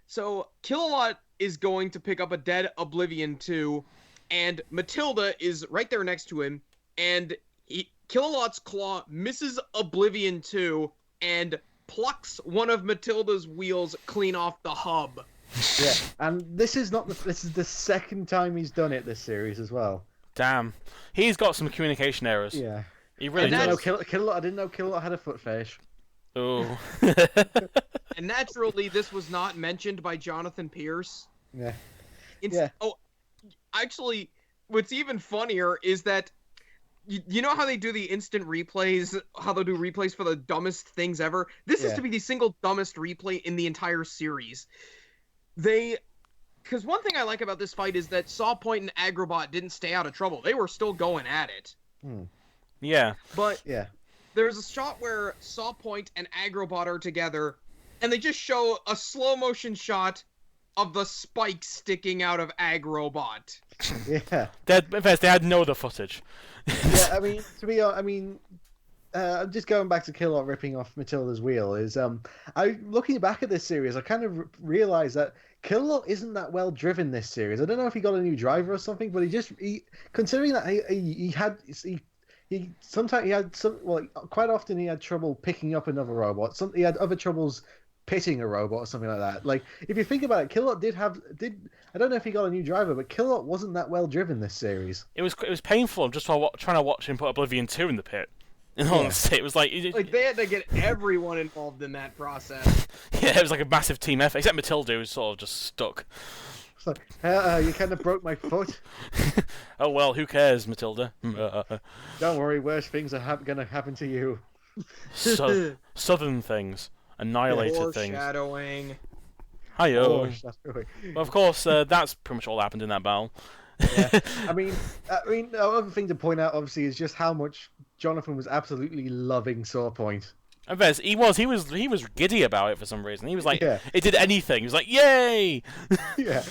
So Killalot is going to pick up a dead Oblivion 2, and Matilda is right there next to him, and Killalot's claw misses Oblivion 2 and plucks one of Matilda's wheels clean off the hub. Yeah, and this is the second time he's done it this series as well. Damn, he's got some communication errors. Yeah, he really does. I didn't know Killalot had a foot fetish. Oh. And naturally, this was not mentioned by Jonathan Pierce. Yeah. Oh, actually, what's even funnier is that you know how they do the instant replays, how they'll do replays for the dumbest things ever? This is to be the single dumbest replay in the entire series. Because one thing I like about this fight is that Sawpoint and Agrobot didn't stay out of trouble. They were still going at it. Yeah. But there's a shot where Sawpoint and Agrobot are together, and they just show a slow motion shot of the spike sticking out of Agrobot. Yeah. They had no other footage. Yeah, I mean, just going back to Killalot ripping off Matilda's wheel is looking back at this series, I kind of realized that Killalot isn't that well driven this series. I don't know if he got a new driver or something, but considering that quite often he had trouble picking up another robot. He had other troubles pitting a robot or something like that. Like, if you think about it, Killalot did I don't know if he got a new driver, but Killalot wasn't that well driven this series. It was painful just trying to watch him put Oblivion 2 in the pit. In honesty, it was like they had to get everyone involved in that process. Yeah, it was like a massive team effort, except Matilda was sort of just stuck. It's like, you kind of broke my foot. Oh well, who cares, Matilda? Don't worry, worse things are going to happen to you. Southern things. Annihilated things. Foreshadowing. Hi-yo. Well, of course, that's pretty much all that happened in that battle. Yeah. I mean, the other thing to point out, obviously, is just how much Jonathan was absolutely loving Sawpoint. I bet he was giddy about it for some reason. He was like, it did anything. He was like, yay! Yeah.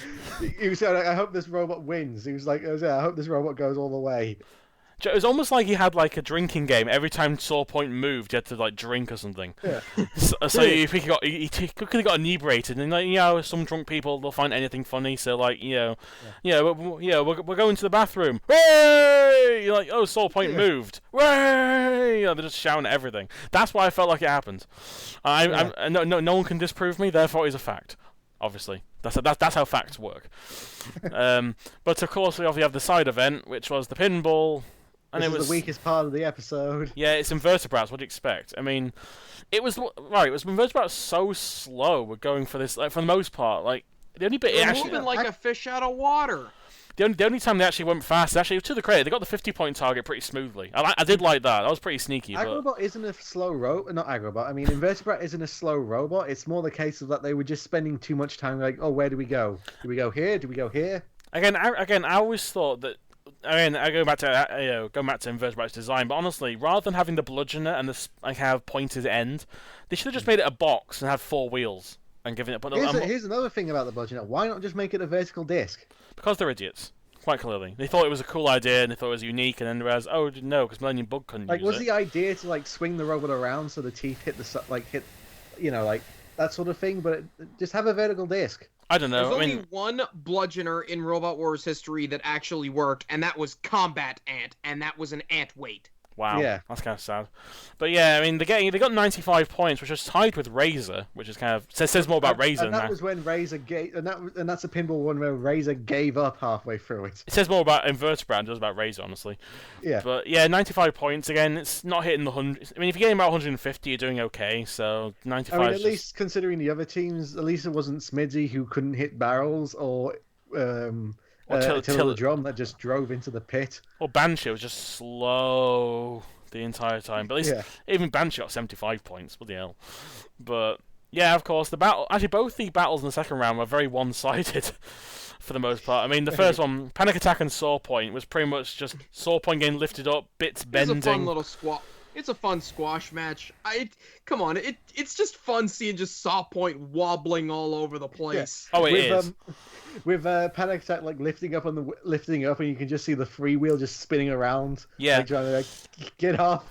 He was saying, I hope this robot wins. He was like, I hope this robot goes all the way. It was almost like he had like a drinking game. Every time Sawpoint moved, you had to like drink or something. Yeah. So he quickly got inebriated, and like, some drunk people, they'll find anything funny. So like we're going to the bathroom. Hooray! You're like, oh, Sawpoint moved. Hooray! They're just shouting at everything. That's why I felt like it happened. No one can disprove me. Therefore, it's a fact. Obviously, that's how facts work. But of course, we obviously have the side event, which was the pinball. And it was the weakest part of the episode. Yeah, it's invertebrates. What do you expect? I mean, it was invertebrates so slow. We're going for this, like, for the most part. Like, the only bit moving like a fish out of water. The only time they actually went fast, actually, to the credit, they got the 50-point target pretty smoothly. I did like that. That was pretty sneaky. Agrobot isn't a slow robot. Not Agrobot. I mean, Invertebrate isn't a slow robot. It's more the case of that they were just spending too much time. Like, oh, where do we go? Do we go here? Do we go here? Again, I always thought that. I mean, I go back to Invertebrate's design, but honestly, rather than having the bludgeoner and the have pointed end, they should have just made it a box and had 4 wheels and given it. Here's another thing about the bludgeoner. Why not just make it a vertical disc? Because they're idiots. Quite clearly, they thought it was a cool idea and they thought it was unique, and then they realized, oh no, because Millennium Bug couldn't use it. Was the idea to like swing the robot around so the teeth hit that sort of thing? But just have a vertical disc. I don't know. There's only one bludgeoner in Robot Wars history that actually worked, and that was Combat Ant, and that was an ant weight. Wow, that's kind of sad. But yeah, I mean, they got 95 points, which was tied with Razer, which is kind of says more about Razer. And that was when Razer gave, and that's a pinball one where Razer gave up halfway through it. It says more about Invertebrate than it does about Razer, honestly. Yeah. But yeah, 95 points again. It's not hitting the 100. I mean, if you're getting about 150, you're doing okay. So 95. I mean, at least considering the other teams, at least it wasn't Smidsy who couldn't hit barrels or. Till the drum that just drove into the pit. Well, Banshee was just slow the entire time. But at least even Banshee got 75 points. Bloody hell. But yeah, of course, both the battles in the second round were very one-sided for the most part. I mean, the first one, Panic Attack and Sawpoint, was pretty much just Sawpoint getting lifted up, bits bending. It's a fun little It's a fun squash match. Come on, it's just fun seeing just Sawpoint wobbling all over the place. Yeah. Oh, it is. With Panic Attack lifting up, and you can just see the freewheel just spinning around. Yeah, trying to get off.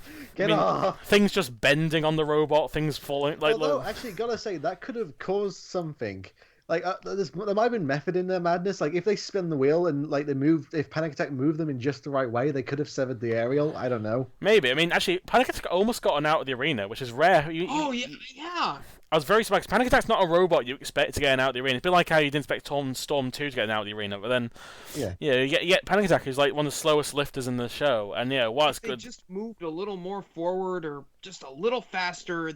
Things just bending on the robot, things falling. Although, actually, gotta say that could have caused something. Like there might have been method in their madness. Like if they spin the wheel and if Panic Attack moved them in just the right way, they could have severed the aerial. I don't know. Maybe. I mean, actually, Panic Attack almost gotten out of the arena, which is rare. Yeah. I was very surprised. Panic Attack's not a robot you expect to get out of the arena. It's a bit like how you didn't expect Storm 2 to get out of the arena, but then you get Panic Attack, who's like one of the slowest lifters in the show, and it's good. They just moved a little more forward or just a little faster.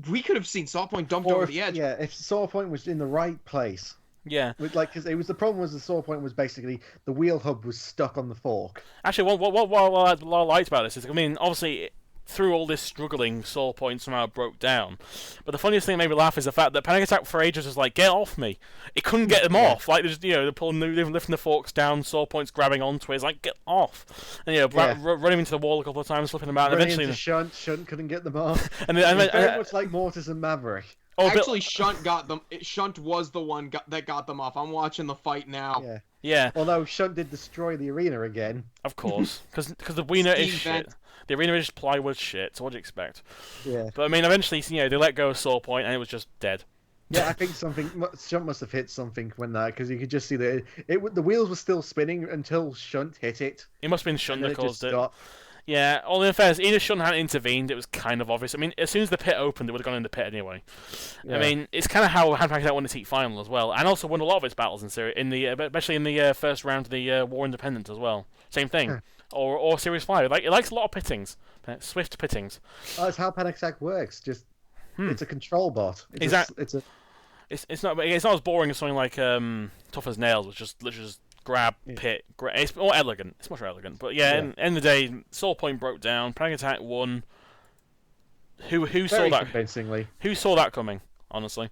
We could have seen Sawpoint dumped over the edge. Yeah, if Sawpoint was in the right place. Yeah, because the problem was the Sawpoint was basically the wheel hub was stuck on the fork. Actually, what I liked about this is, I mean, obviously through all this struggling, Sawpoint somehow broke down. But the funniest thing that made me laugh is the fact that Panic Attack for ages was like, get off me. It couldn't get them off. Like, they're pulling, they're lifting the forks down, Sawpoint's grabbing onto it. It's like, get off. And running into the wall a couple of times, flipping them out. And eventually, Shunt couldn't get them off. And very much like Mortis and Maverick. Actually, Shunt got them. Shunt was the one that got them off. I'm watching the fight now. Yeah. Although Shunt did destroy the arena again. Of course, because the arena is shit. The arena is plywood shit. So what do you expect? Yeah. But I mean, eventually, they let go of Sawpoint, and it was just dead. Yeah, I think Shunt must have hit something when because you could just see the wheels were still spinning until Shunt hit it. It must have been Shunt that caused it. Yeah, all in fairness, even if Shunt hadn't intervened, it was kind of obvious. I mean, as soon as the pit opened, they would have gone in the pit anyway. Yeah. I mean, it's kind of how Panic Attack won the Heat final as well, and also won a lot of its battles especially in the first round of the War Independent as well. Same thing. Or Series 5. It likes a lot of pittings. Swift pittings. Oh, that's how Panic Attack works. Just it's a control bot. It's not as boring as something like Tough as Nails, which just literally just grab, pit, it's more elegant. It's much more elegant. But end of the day, Sawpoint broke down. Panic Attack won. Who saw that? Convincingly. Who saw that coming? Honestly.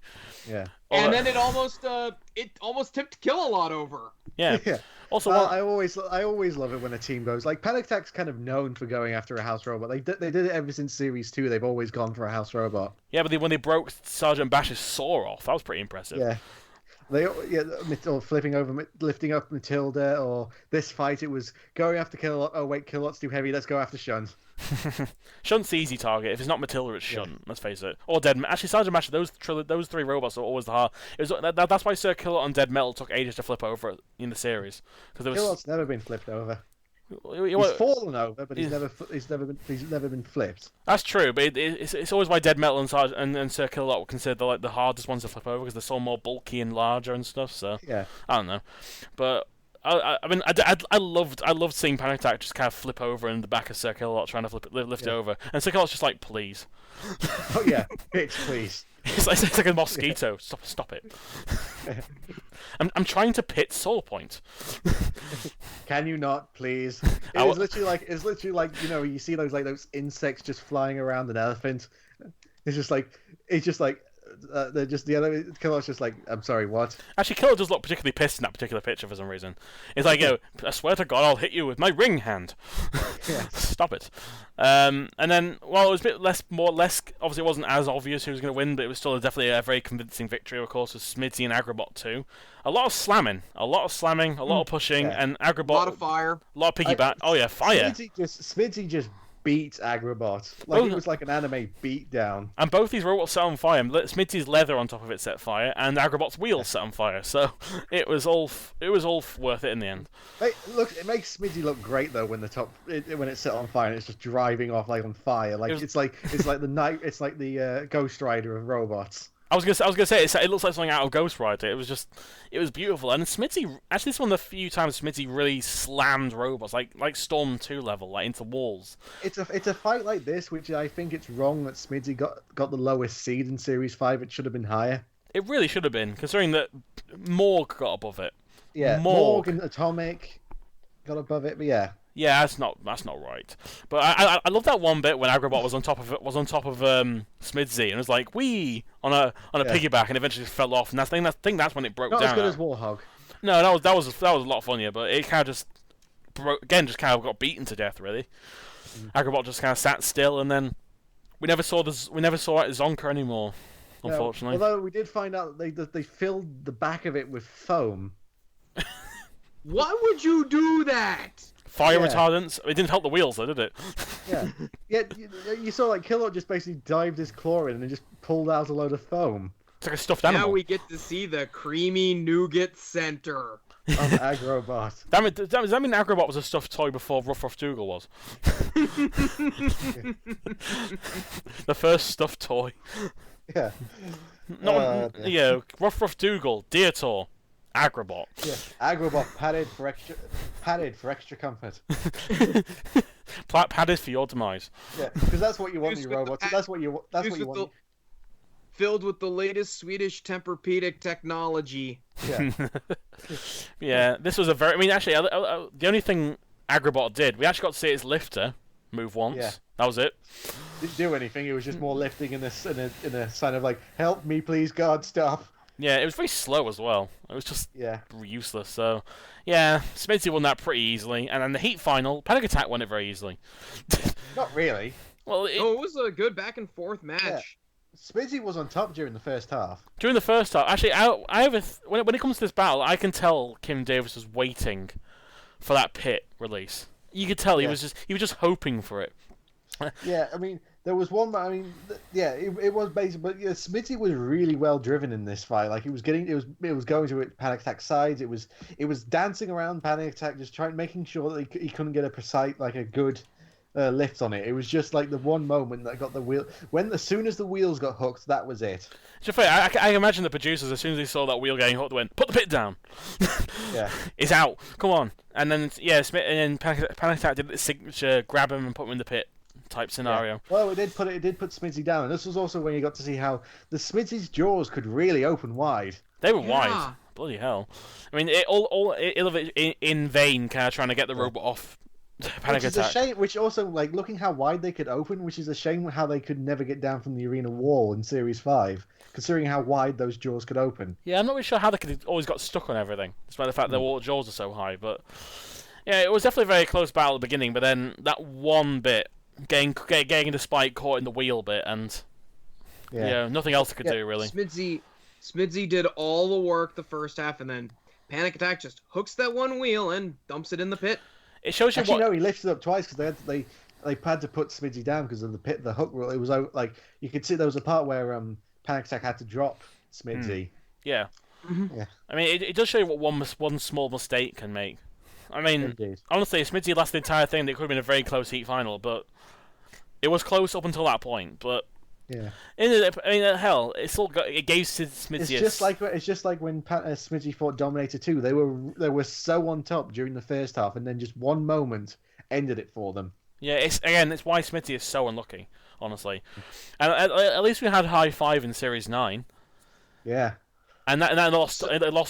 Yeah. And then it almost tipped Killalot over. Yeah. Also, I always love it when a team goes like Panic Attack's kind of known for going after a house robot. They did it ever since Series 2. They've always gone for a house robot. Yeah, but when they broke Sergeant Bash's saw off, that was pretty impressive. Yeah. Or flipping over, lifting up Matilda, or this fight, it was going after Killalot. Oh wait, Killalot's too heavy. Let's go after Shunt. Shunt's the easy target. If it's not Matilda, it's Shunt. Let's face it. Or Dead. Actually, Sergeant Bash. Those three robots are always the hard. That's why Sir Killalot and Dead Metal took ages to flip over in the series. Killalot's never been flipped over. He's fallen over, but he's never been flipped. That's true, but it's always why Dead Metal and Sir Killalot were considered the hardest ones to flip over because they're so more bulky and larger and stuff. So I don't know, but I loved seeing Panic Attack just kind of flip over in the back of Sir Killalot trying to lift it over, and Sir Killalot's just like, please. Oh yeah, bitch, please. It's like a mosquito. Stop it. I'm trying to pit Sawpoint. Can you not, please? It's literally like you see those insects just flying around an elephant. It's just like they're just the other Killalot's just like, I'm sorry, what? Actually, Killalot does look particularly pissed in that particular picture for some reason. It's like, I swear to God, I'll hit you with my ring hand. Stop it. And then, it was a bit less. Obviously, it wasn't as obvious who was going to win, but it was still definitely a very convincing victory. Of course, with Smidsy and Agrobot too. A lot of slamming, a lot of pushing, and Agrobot. A lot of fire. A lot of piggyback. Fire. Smidsy just beat Agrobot. It was like an anime beatdown. And both these robots set on fire. Smidsy's leather on top of it set fire, and Agrobot's wheels set on fire. So it was all worth it in the end. It makes Smidsy look great though when when it's set on fire and it's just driving off on fire. It's like the Ghost Rider of robots. I was gonna say it looks like something out of Ghost Rider. It was beautiful, and Smidsy actually this is one of the few times Smidsy really slammed robots like Storm 2 level into walls. It's a fight like this, which I think it's wrong that Smidsy got the lowest seed in Series 5. It should have been higher. It really should have been, considering that Morg got above it. Yeah, Morg and Atomic got above it, but yeah. Yeah, that's not right. But I love that one bit when Agrobot was on top of Smidsy and was like wee on a piggyback and eventually just fell off. And I think that's when it broke Not down. as good as Warhog. No, that was a lot funnier, but it kind of just broke again. Just kind of got beaten to death. Really, Agrobot just kind of sat still, and then we never saw Zonka anymore. Unfortunately, although we did find out that they filled the back of it with foam. Why would you do that? Fire retardants. It didn't help the wheels, though, did it? Yeah. You saw like Killalot just basically dived his claw in and just pulled out a load of foam. It's like a stuffed animal. Now we get to see the creamy nougat center of Agrobot. Does that mean Agrobot was a stuffed toy before Ruff Dougal was? The first stuffed toy. Yeah. Ruff Dougal, Deator, Agrobot. Yeah, Agrobot padded for extra comfort. Padded for your demise. Yeah, because that's what you want in your robots. That's what you want. Filled with the latest Swedish Tempur-Pedic technology. Yeah. Yeah, this was a very. I mean, actually, the only thing Agrobot did, we actually got to see its lifter move once. Yeah. That was it. Didn't do anything. It was just more lifting in a sign of like, help me, please, God, stop. Yeah, it was very slow as well. It was just useless. So, yeah, Smidsy won that pretty easily, and then the heat final, Panic Attack won it very easily. Not really. Well, it was a good back and forth match. Yeah. Smidsy was on top during the first half. During the first half, actually, I have when it comes to this battle, I can tell Kim Davis was waiting for that pit release. You could tell he was just hoping for it. Yeah, I mean, there was one. I mean, it was basic, but Smidsy was really well driven in this fight. Like it was going to Panic Attack sides. It was dancing around Panic Attack, just making sure that he couldn't get a good lift on it. It was just like the one moment that got the wheel. As soon as the wheels got hooked, that was it. I imagine the producers, as soon as they saw that wheel getting hooked, went, "Put the pit down." Yeah, it's out. Come on. And then Panic Attack did its signature, grab him and put him in the pit type scenario. Yeah. Well, it did put Smidsy down, and this was also when you got to see how the Smidsy's jaws could really open wide. They were wide. Bloody hell! I mean, all of it in vain, kind of trying to get the robot off. Panic Attack. A shame. Which also, like, looking how wide they could open, which is a shame how they could never get down from the arena wall in Series 5, considering how wide those jaws could open. Yeah, I'm not really sure how they could have always got stuck on everything, despite the fact that all the jaws are so high. But yeah, it was definitely a very close battle at the beginning. But then that one bit, getting the spike caught in the wheel bit, and nothing else they could do really. Smidsy did all the work the first half, and then Panic Attack just hooks that one wheel and dumps it in the pit. It shows you no, he lifted it up twice because they had to put Smidsy down because of the hook rule. It was like you could see there was a part where Panic Attack had to drop Smidsy. Yeah. Mm-hmm. Yeah. I mean, it does show you what one small mistake can make. I mean, honestly, if Smidsy lasted the entire thing, it could have been a very close heat final, but it was close up until that point. But hell, it gave Smidsy. It's just like when Smidsy fought Dominator 2. They were so on top during the first half, and then just one moment ended it for them. Yeah, it's why Smidsy is so unlucky, honestly. And at least we had High 5 in Series 9. Yeah. And that lost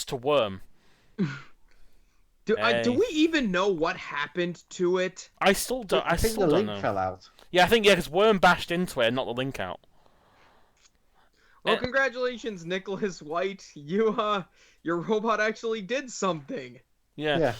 to Worm. Do we even know what happened to it? I still don't. I think still the don't link know. fell out. Yeah, I think because Worm bashed into it and not the link out. Well, congratulations, Nicholas White. Your robot actually did something. Yeah.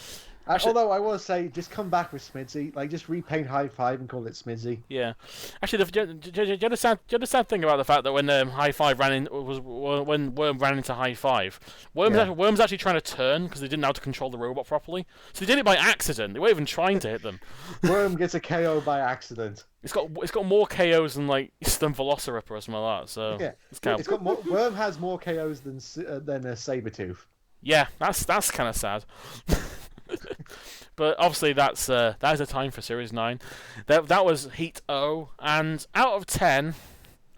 Although I will say, just come back with Smidsy. Like, just repaint High 5 and call it Smidsy. Yeah. Actually, do you understand thing about the fact that when High 5 when Worm ran into High 5, Worm's actually trying to turn because they didn't know how to control the robot properly. So they did it by accident. They weren't even trying to hit them. Worm gets a KO by accident. It's got more KOs than Velociraptor or something like that. So Worm has more KOs than a Sabertooth. Yeah, that's kind of sad. But obviously that is the time for Series 9. That was Heat O, and out of 10,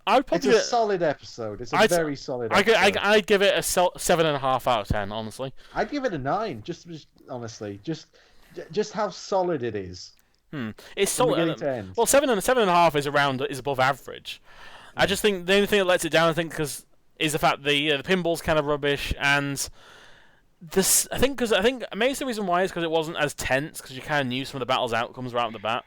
I'd probably it's a solid episode. It's a very solid episode. I'd give it a 7.5 out of 10, honestly. I'd give it a 9, just honestly, just how solid it is. It's solid. Well, 7.5 is above average. I just think the only thing that lets it down, is the fact the pinball's kind of rubbish, and I think maybe the reason why is because it wasn't as tense, because you kind of knew some of the battle's outcomes right off the bat.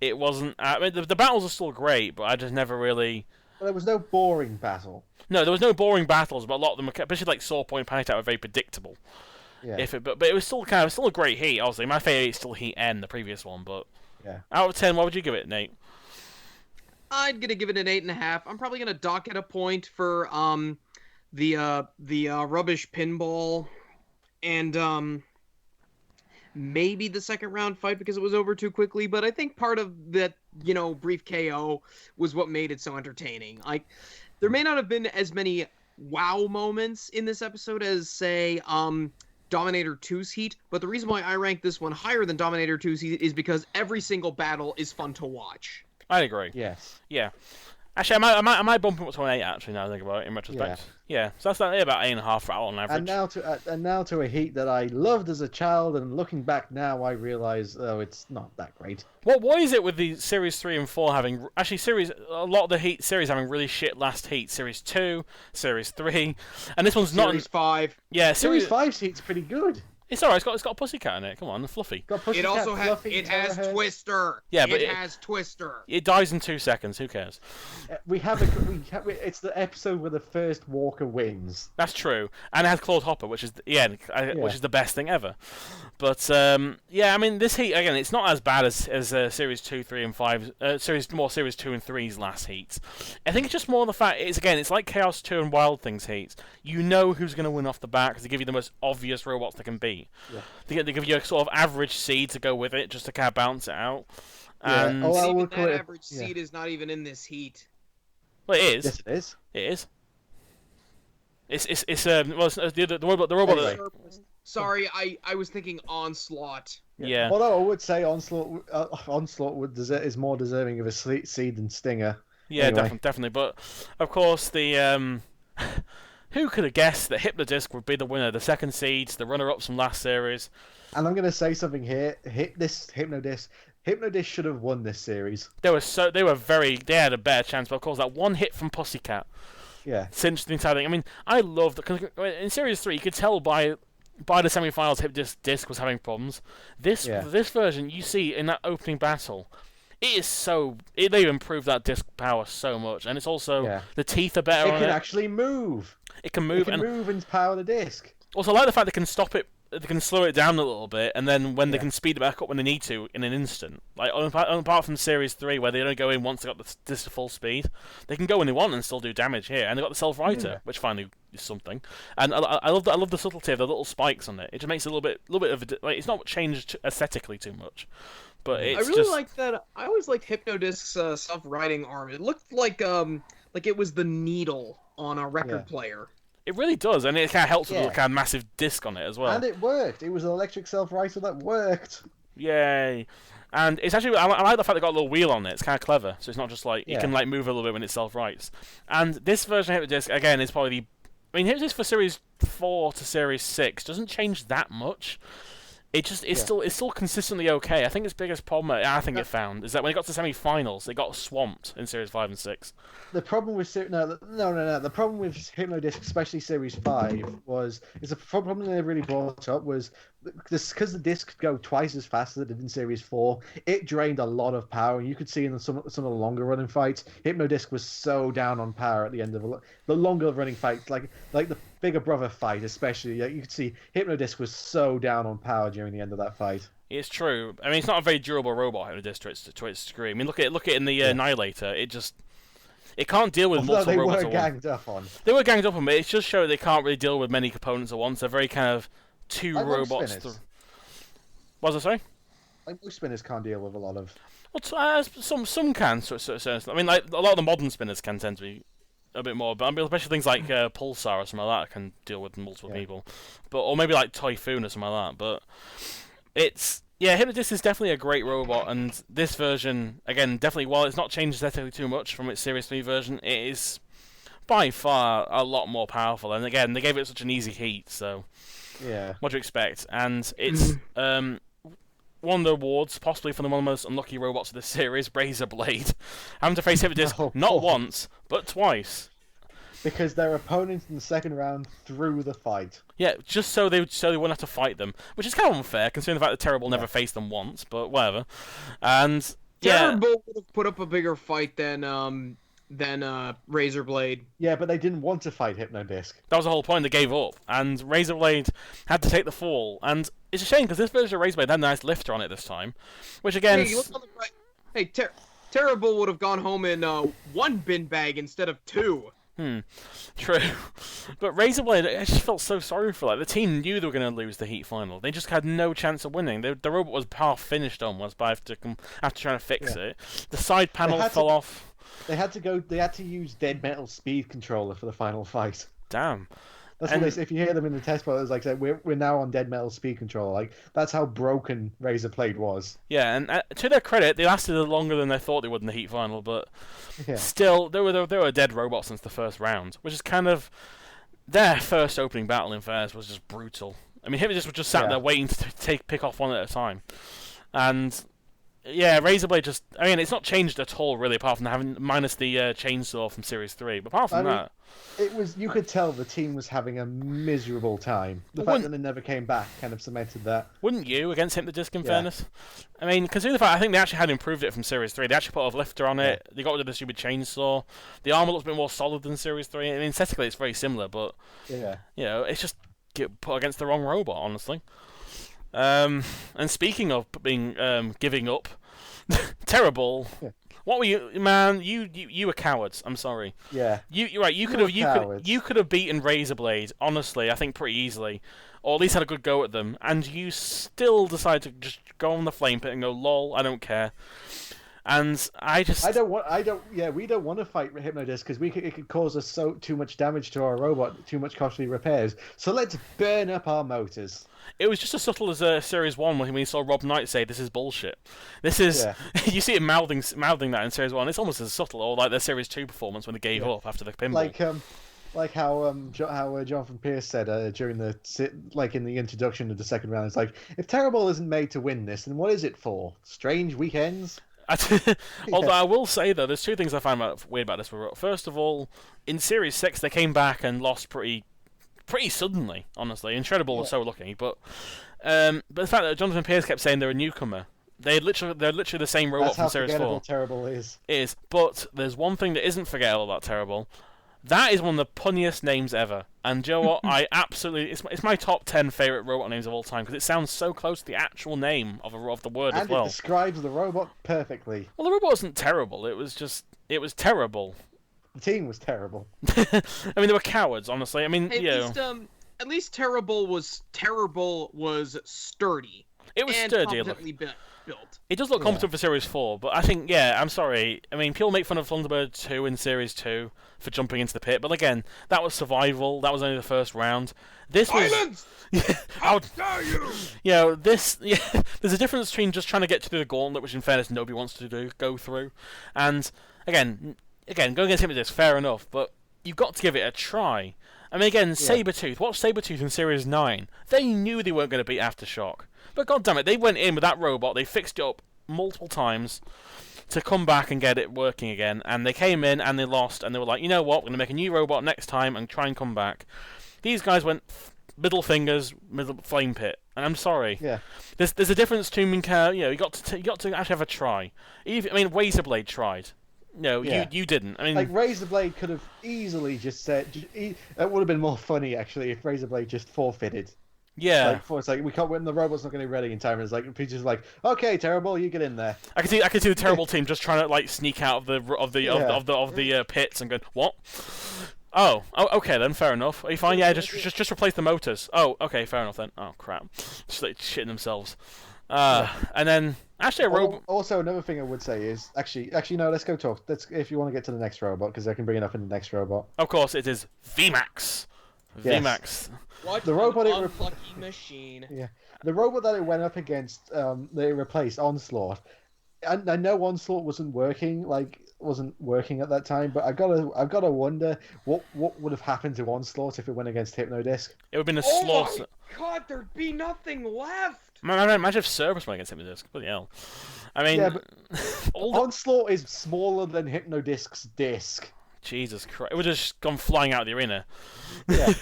It wasn't. I mean, the battles are still great, but I just never really. Well, there was no boring battle. No, there was no boring battles, but a lot of them, especially like Sawbot and Panic Attack, were very predictable. Yeah. But it was still still a great heat. Obviously, my favorite is still Heat N, the previous one. But yeah, out of 10, what would you give it, Nate? I'm gonna give it an 8.5. I'm probably gonna dock it a point for the rubbish pinball, and maybe the second round fight because it was over too quickly. But I think part of that, brief KO was what made it so entertaining. Like, there may not have been as many wow moments in this episode as, say, Dominator 2's Heat, but the reason why I rank this one higher than Dominator 2's Heat is because every single battle is fun to watch. I agree. Yes. Yeah. Actually, I might bump it up to an 8, actually, now I think about it, in retrospect. Yeah. So that's about 8.5 for on average. And now to a Heat that I loved as a child, and looking back now, I realise, it's not that great. What is it with the Series 3 and 4 having... Actually, a lot of the Heat series having really shit last Heat. Series 2, Series 3, and this one's not... Series 5. Yeah, Series 5's Heat's pretty good. It's alright, it's got a pussycat in it. Come on, fluffy. It also has Twister. Yeah, but it has Twister. It dies in 2 seconds. Who cares? It's the episode where the first Walker wins. That's true, and it has Claude Hopper, which is which is the best thing ever. But I mean, this Heat again, it's not as bad as Series 2, 3, and 5. Series 2 and 3's last Heats. I think it's just more the fact it's like Chaos 2 and Wild Things Heats. You know who's going to win off the bat because they give you the most obvious robots they can beat. Yeah. They give you a sort of average seed to go with it, just to kind of balance it out. And even that average seed is not even in this Heat. Well, it is. Yes, it is. It is. It's the robot. Anyway. Sorry, I was thinking Onslaught. Yeah. Although I would say Onslaught is more deserving of a seed than Stinger. Yeah, anyway. definitely. But of course, the who could have guessed that Hypno-Disc would be the winner, the second seeds, the runner-ups from last series? And I'm going to say something here. Hypno-Disc should have won this series. They had a better chance, but of course that one hit from Pussycat. Yeah. Cinched the entire thing. I mean, I loved in Series 3, you could tell by the semi-finals Hypno-Disc was having problems. This version, you see in that opening battle, they've improved that disc power so much, and it's also the teeth are better. It can actually move. It can move. It can move and power the disc. Also, I like the fact they can stop it. They can slow it down a little bit, and then when they can speed it back up when they need to in an instant. Like apart from Series 3, where they only go in once they got the disc to full speed, they can go when they want and still do damage here. And they got the self-writer, which finally is something. And I love the subtlety of the little spikes on it. It just makes it a little bit of it's not changed aesthetically too much. But it's I really like that. I always liked Hypno-Disc's self-writing arm. It looked like it was the needle on a record player. It really does, and it kind of helps with the kind of massive disc on it as well. And it worked. It was an electric self-writer that worked. Yay! And it's actually I like the fact they got a little wheel on it. It's kind of clever, so it's not just like you can like move a little bit when it self-writes. And this version of Hypno-Disc again is probably Hypno-Disc for Series 4 to Series 6 doesn't change that much. It just it's still consistently okay. I think its biggest problem it found is that when it got to semi-finals, it got swamped in Series 5 and 6. The problem with The problem with Hypno-Disc, especially Series 5, is a problem they really brought up was because the disc could go twice as fast as it did in Series 4. It drained a lot of power, and you could see in some of the longer running fights, Hypno-Disc was so down on power at the end of the longer running fights, like the Bigger Brother fight, especially. You could see Hypno-Disc was so down on power during the end of that fight. It's true. I mean, it's not a very durable robot, Hypno-Disc, to its degree. I mean, look at it in the Annihilator. It can't deal with multiple robots at once. They were ganged up on, but it just shows they can't really deal with many components at once. They're very kind of two robots. What was I saying? Like most spinners can't deal with a lot of. Well, some can. I mean, like a lot of the modern spinners can tend to be a bit more, but I mean, especially things like Pulsar or something like that can deal with multiple people, or maybe like Typhoon or something like that. But Hypno-Disc is definitely a great robot, and this version, again, definitely, while it's not changed aesthetically too much from its Series 3 version, it is by far a lot more powerful. And again, they gave it such an easy heat, so what do you expect? And it's one of the awards, possibly for one of the most unlucky robots of this series, Razer Blade, having to face Hypno-Disc not once, but twice. because their opponent in the second round threw the fight. Yeah, just so they wouldn't have to fight them, which is kind of unfair considering the fact that Terrible never faced them once. But whatever. And Terrible would have put up a bigger fight than Razor Blade. Yeah, but they didn't want to fight Hypno-Disc. That was the whole point. They gave up, and Razor Blade had to take the fall. And it's a shame because this version of Razor Blade had a nice lifter on it this time, which again. Hey, you look on the right. Hey, Terrible would have gone home in one bin bag instead of two. True. But Razor Blade, I just felt so sorry for that. The team knew they were going to lose the Heat final. They just had no chance of winning. The robot was half finished almost, but after trying to fix it. The side panel fell off. They had to use Dead Metal Speed Controller for the final fight. Damn. That's what they say. If you hear them in the test part, it's like we're now on Dead Metal Speed Controller. Like that's how broken Razor Blade was. Yeah, and to their credit, they lasted longer than they thought they would in the Heat final, but still, they were a dead robot since the first round, which is kind of their first opening battle in Fairs was just brutal. I mean, Hypno-Disc was just sat there waiting to pick off one at a time, and. Yeah, Razor Blade just... I mean, it's not changed at all, really, apart from having... minus the chainsaw from Series 3. But apart from that... It was... You could tell the team was having a miserable time. The fact that they never came back kind of cemented that. Wouldn't you, against Hypno-Disc, in fairness? I mean, considering the fact... I think they actually had improved it from Series 3. They actually put a lifter on it. They got rid of the stupid chainsaw. The armor looks a bit more solid than Series 3. I mean, aesthetically, it's very similar, but... Yeah. You know, it's just get put against the wrong robot, honestly. And speaking of being giving up... Terrible. Yeah. What were you, man? You were cowards. I'm sorry. Yeah. You're right. You could have beaten Razor Blade. Honestly, I think pretty easily, or at least had a good go at them. And you still decided to just go on the flame pit and go, "Lol, I don't care." And we don't want to fight Hypno-Disc because it could cause us too much damage to our robot, too much costly repairs. So let's burn up our motors. It was just as subtle as Series 1 when we saw Rob Knight say, "This is bullshit." This is... You see him mouthing that in Series 1. It's almost as subtle, or like their Series 2 performance when they gave up after the pinball. Like how Jonathan Pierce said during in the introduction of the second round, it's like, if Terrible isn't made to win this, then what is it for? Strange weekends? Although I will say, though, there's two things I find weird about this. First of all, in Series 6, they came back and lost pretty suddenly, honestly. Incredible was so lucky, but the fact that Jonathan Pierce kept saying they're a newcomer, they're literally the same robot from Series 4. That's how forgettable Terrible is. But there's one thing that isn't forgettable about Terrible. That is one of the punniest names ever. And you know what? I absolutely... It's my top 10 favourite robot names of all time, because it sounds so close to the actual name of the word as well. And it describes the robot perfectly. Well, the robot wasn't terrible. It was terrible. The team was terrible. I mean, they were cowards, honestly. I mean, at least Terrible was sturdy. It was and sturdy. Competently built. It does look competent for Series 4, but I think, I'm sorry. I mean, people make fun of Thunderbird 2 in Series 2 for jumping into the pit, but again, that was survival. That was only the first round. This Silence! How dare you! There's a difference between just trying to get through the gauntlet, which in fairness nobody wants to go through, and again, going against Hypno-Disc, fair enough, but you've got to give it a try. I mean, again, Sabretooth. Watch Sabretooth in Series 9. They knew they weren't going to beat Aftershock. But goddammit, they went in with that robot, they fixed it up multiple times to come back and get it working again, and they came in and they lost, and they were like, you know what, we're going to make a new robot next time and try and come back. These guys went middle fingers, middle flame pit, and I'm sorry. Yeah. There's a difference between, you got to actually have a try. Razor Blade tried. No, you didn't. I mean, like Razor Blade could have easily just said. It would have been more funny actually if Razor Blade just forfeited. Yeah. It's like we can't win. The robot's not going to be ready in time. And it's like Peter's like, okay, Terrible, you get in there. I can see the Terrible team just trying to like sneak out of the pits and go, what? Oh, okay then, fair enough. Are you fine? Yeah, just replace the motors. Oh, okay, fair enough then. Oh crap, just like shitting themselves. And then actually a robot. Also, another thing I would say is actually no. Let's go talk. If you want to get to the next robot, because I can bring it up in the next robot. Of course, it is VMAX. Yes. VMAX. What the robot unlucky machine. Yeah, the robot that it went up against, they replaced Onslaught. And I know Onslaught wasn't working at that time, but I've got to wonder what would have happened to Onslaught if it went against Hypno-Disc. It would have been a slaughter. Oh my god, there'd be nothing left. Man, imagine if Cerberus went against Hypno-Disc. Bloody hell. I mean, yeah, but Onslaught is smaller than Hypno-Disc's disc. Jesus Christ. It would have just gone flying out of the arena. Yeah.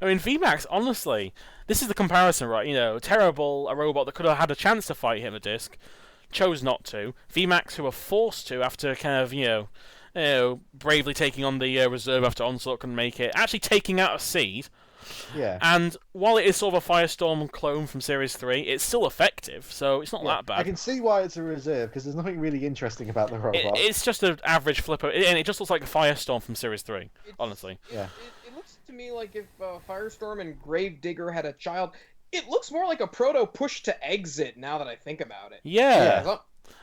I mean, VMAX, honestly, this is the comparison, right? You know, Terrible, a robot that could have had a chance to fight Hypno-Disc, chose not to. VMAX, who were forced to after kind of, you know, bravely taking on the reserve after Onslaught couldn't make it, actually taking out a seed. Yeah. And while it is sort of a Firestorm clone from Series 3, it's still effective, so it's not that bad. I can see why it's a reserve, because there's nothing really interesting about the robot. It's just an average flipper, and it just looks like a Firestorm from Series 3, honestly. Yeah. It looks to me like if Firestorm and Gravedigger had a child. It looks more like a proto push to exit now that I think about it. Yeah.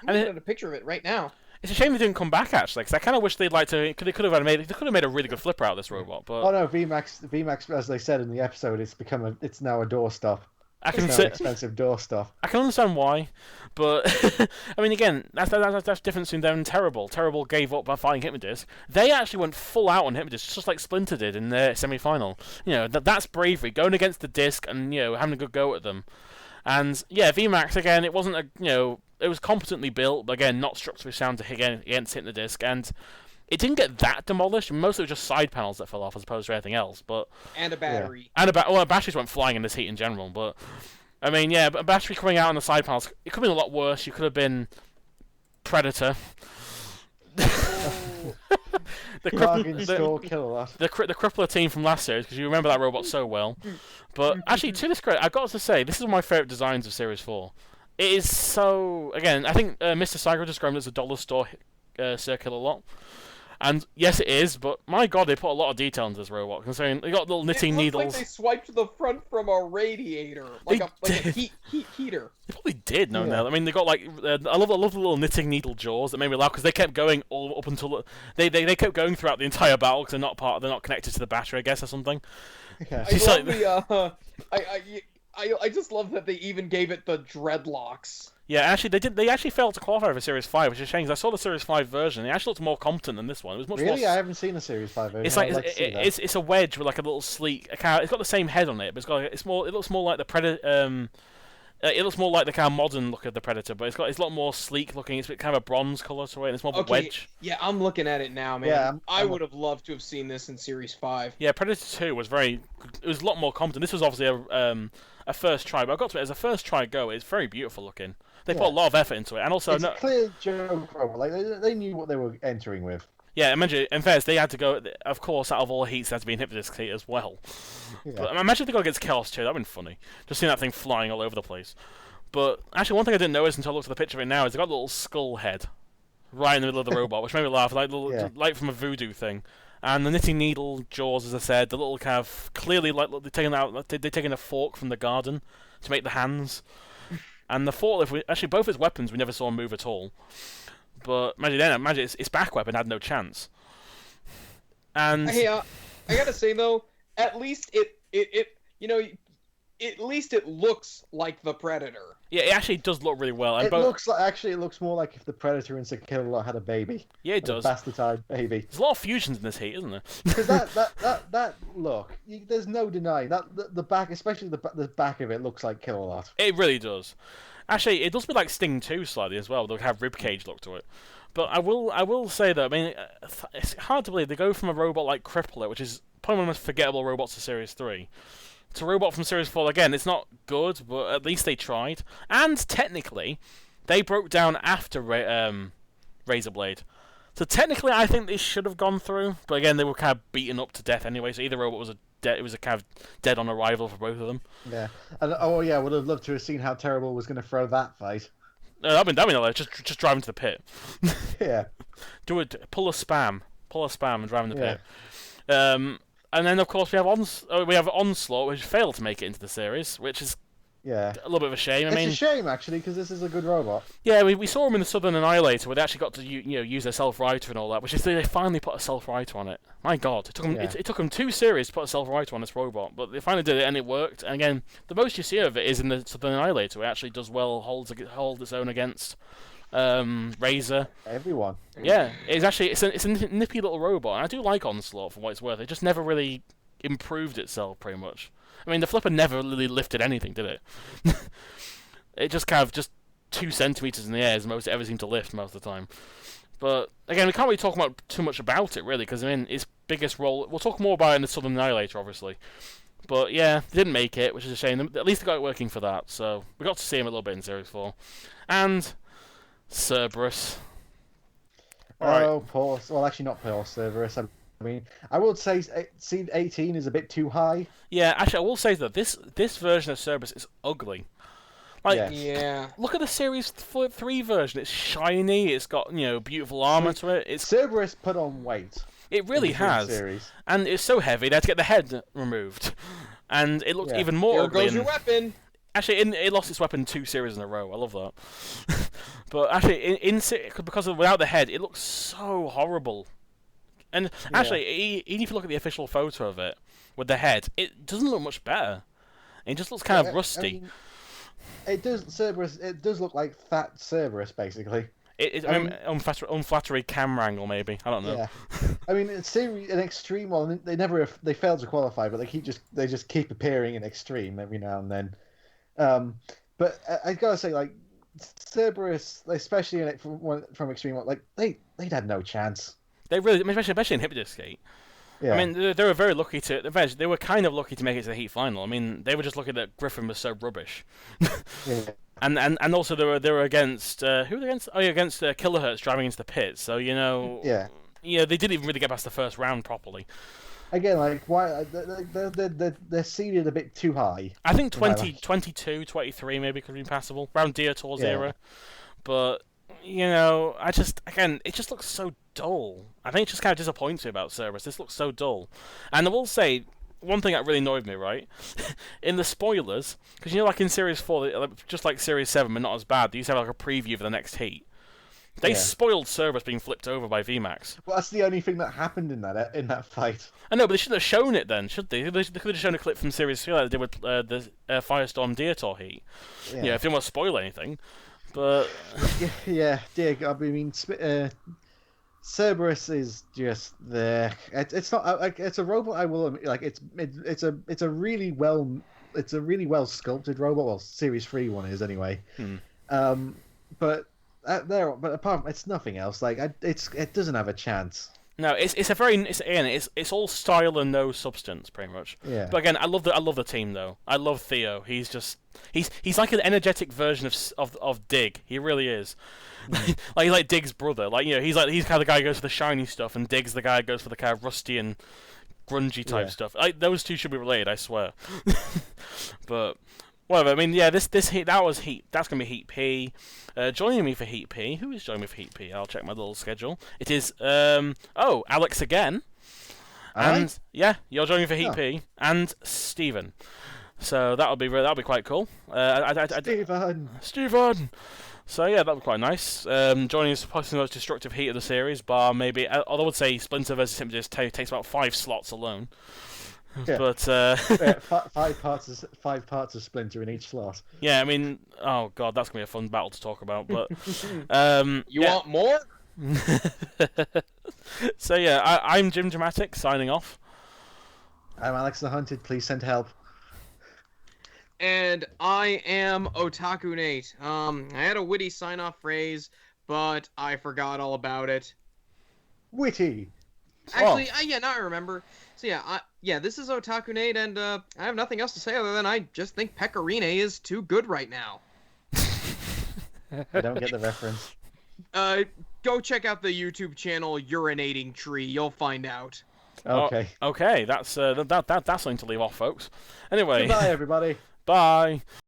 I'm looking at a picture of it right now. It's a shame they didn't come back, actually, because I kind of wish they'd like to. They could have made a really good flipper out of this robot. But oh no, VMAX, as they said in the episode, it's now a doorstop. It's an expensive doorstop. I can understand why, but I mean, again, that's the difference between them and Terrible. Terrible gave up by fighting Hypno-Disc. They actually went full out on Hypno-Disc, just like Splinter did in their semi-final. You know, that's bravery, going against the disc and having a good go at them. And yeah, VMAX again, it wasn't it was competently built, but again, not structurally sound against Hypno-Disc, and it didn't get that demolished. Most of it was just side panels that fell off as opposed to anything else. But and a battery. Yeah. And batteries went flying in this heat in general. But I mean, yeah, but a battery coming out on the side panels, it could have been a lot worse. You could have been Predator. the crippler team from last series, because you remember that robot so well. But actually, to this credit, I've got to say, this is one of my favourite designs of Series 4. It is so... Again, I think Mr. Cyber described it as a dollar store circular lot. And yes, it is, but my god, they put a lot of detail into this robot, considering they got little knitting needles. Like they swiped the front from a radiator, like a heater. They probably did, no. I mean, they got like I love the little knitting needle jaws that made me laugh, because they kept going all up until they kept going throughout the entire battle, because they're not connected to the battery, I guess, or something. Yeah. I just love that they even gave it the dreadlocks. Yeah, actually, they actually failed to qualify for Series 5, which is a shame, 'cause I saw the Series 5 version. It actually looked more competent than this one. It was much really? more... I haven't seen a Series 5 version. It's like it's a wedge with like a little sleek... It's got the same head on it, but it looks more like the Predator... it looks more like the kind of modern look of the Predator, but it's a lot more sleek looking. It's kind of a bronze colour to it, and it's more of a wedge. Yeah, I'm looking at it now, man. Yeah, I would have loved to have seen this in Series 5. Yeah, Predator 2 was it was a lot more competent. This was obviously a first try, but I got to it as a first try go. It's very beautiful looking. They put a lot of effort into it, and also it's a clear joke robot. Like they knew what they were entering with. Yeah, imagine in fairness, they had to go. Of course, out of all the heats, they had to be in Hypno-Disc heat as well. Yeah. But imagine if they got against Chaos 2. That'd been funny. Just seeing that thing flying all over the place. But actually, one thing I didn't notice until I looked at the picture of it now is they got a little skull head right in the middle of the robot, which made me laugh, like from a voodoo thing. And the knitting needle jaws, as I said, the little kind of clearly like they're taking a fork from the garden to make the hands. And the fork, actually both its weapons we never saw move at all. But imagine its back weapon had no chance. And hey, I gotta say though, at least at least it looks like the Predator. Yeah, it actually does look really well. And it looks more like if the Predator and Killalot had a baby. Yeah, it does. A bastardized baby. There's a lot of fusions in this heat, isn't there? Because that look, there's no denying that the back, especially the back of it, looks like Killalot. It really does. Actually, it does be like Sting 2 slightly as well. They'll have ribcage look to it. But I will say that, I mean, it's hard to believe they go from a robot like Crippler, which is probably one of the most forgettable robots of Series 3, to a robot from Series 4. Again, it's not good, but at least they tried. And technically, they broke down after Razor Blade. So technically, I think they should have gone through. But again, they were kind of beaten up to death anyway, so either robot was a kind of dead on arrival for both of them. Yeah. And would have loved to have seen how Terrible was going to throw that fight. No, that'd been hilarious. Just drive into the pit. Yeah. Pull a spam and drive in the pit. And then of course we have Onslaught, which failed to make it into the series, which is a little bit of a shame. It's a shame actually, because this is a good robot. Yeah, we saw them in the Southern Annihilator, where they actually got to use their self-writer and all that, which is they finally put a self-writer on it. My God, it took them 2 series to put a self-writer on this robot, but they finally did it and it worked. And again, the most you see of it is in the Southern Annihilator, where it actually does well, holds its own against Razer. Everyone. Yeah, it's a nippy little robot, and I do like Onslaught for what it's worth. It just never really improved itself, pretty much. I mean, the flipper never really lifted anything, did it? It just kind of 2 centimeters in the air is the most it ever seemed to lift most of the time. But again, we can't really talk about too much about it, really, because I mean, its biggest role. We'll talk more about it in the Southern Annihilator, obviously. But yeah, they didn't make it, which is a shame. At least they got it working for that, so we got to see him a little bit in Series 4. And Cerberus. Oh, poor. Well, actually, not poor Cerberus. I mean, I would say seed 18 is a bit too high. Yeah, actually, I will say that this version of Cerberus is ugly. Like, yeah. Look at the Series 3 version. It's shiny. It's got beautiful armor to it. It's Cerberus put on weight. It really has, and it's so heavy they had to get the head removed, and it looks even more ugly. There goes your weapon. Actually, it lost its weapon 2 series in a row. I love that. But actually, because without the head, it looks so horrible. And actually, even if you look at the official photo of it with the head, it doesn't look much better. It just looks kind of rusty. I mean, it does Cerberus. It does look like fat Cerberus, basically. Unflattering camera angle, maybe. I don't know. Yeah, I mean, it's an extreme one. They failed to qualify, but they just keep appearing in extreme every now and then. But I gotta say, like Cerberus, especially in it from extreme, like they'd had no chance. They really, especially in Hypno-Disc. Yeah. I mean, they were very lucky they were kind of lucky to make it to the heat final. I mean, they were just lucky that Griffin was so rubbish. Yeah. And also they were against who were they against? Oh, yeah, against Killalot driving into the pit. So Yeah, they didn't even really get past the first round properly. Again, like why they're seeded a bit too high. I think 22, 23 maybe could be passable around Diotor's era, but it just looks so dull. I think it just kind of disappoints me about Cerberus. This looks so dull, and I will say. One thing that really annoyed me, right? In the spoilers, because like in Series 4, just like Series 7, but not as bad, they used to have like a preview of the next heat. They spoiled Cerberus being flipped over by VMAX. Well, that's the only thing that happened in that fight. I know, but they shouldn't have shown it then, should they? They could have shown a clip from Series 3 like they did with the Firestorm Diotor heat. Yeah. If they don't want to spoil anything. But... yeah, dear, I mean... Cerberus is just there. It's not like it's a robot. I will like it's a really well sculpted robot. Well, Series 3 one is anyway. But apart from it's nothing else. Like it doesn't have a chance. No, it's all style and no substance, pretty much. Yeah. But again, I love the team though. I love Theo. He's like an energetic version of Dig. He really is. Like he's like Dig's brother. Like he's kind of the guy who goes for the shiny stuff, and Dig's the guy who goes for the kind of rusty and grungy type stuff. Like those two should be related, I swear. But whatever. I mean, yeah, this heat was heat. That's gonna be Heat P. Joining me for Heat P. Who is joining me for Heat P? I'll check my little schedule. It is Alex again. And yeah, you're joining me for Heat P and Stephen. So that'll be quite cool. Stephen. So yeah, that'll be quite nice. Joining us possibly the most destructive heat of the series, bar maybe. Although I would say Splinter vs. Hypno-Disc takes about 5 slots alone. Yeah. But 5 parts of Splinter in each slot. Yeah, I mean, oh god, that's gonna be a fun battle to talk about. But you want more? So yeah, I'm Jimjamatic signing off. I'm Alexthehunted. Please send help. And I am OtakuNate. I had a witty sign-off phrase, but I forgot all about it. Witty. Actually, now I remember. So yeah, this is OtakuNate, and I have nothing else to say other than I just think Pecorine is too good right now. I don't get the reference. Go check out the YouTube channel Urinating Tree. You'll find out. Okay. Okay, that's something to leave off, folks. Anyway. Goodbye, everybody. Bye.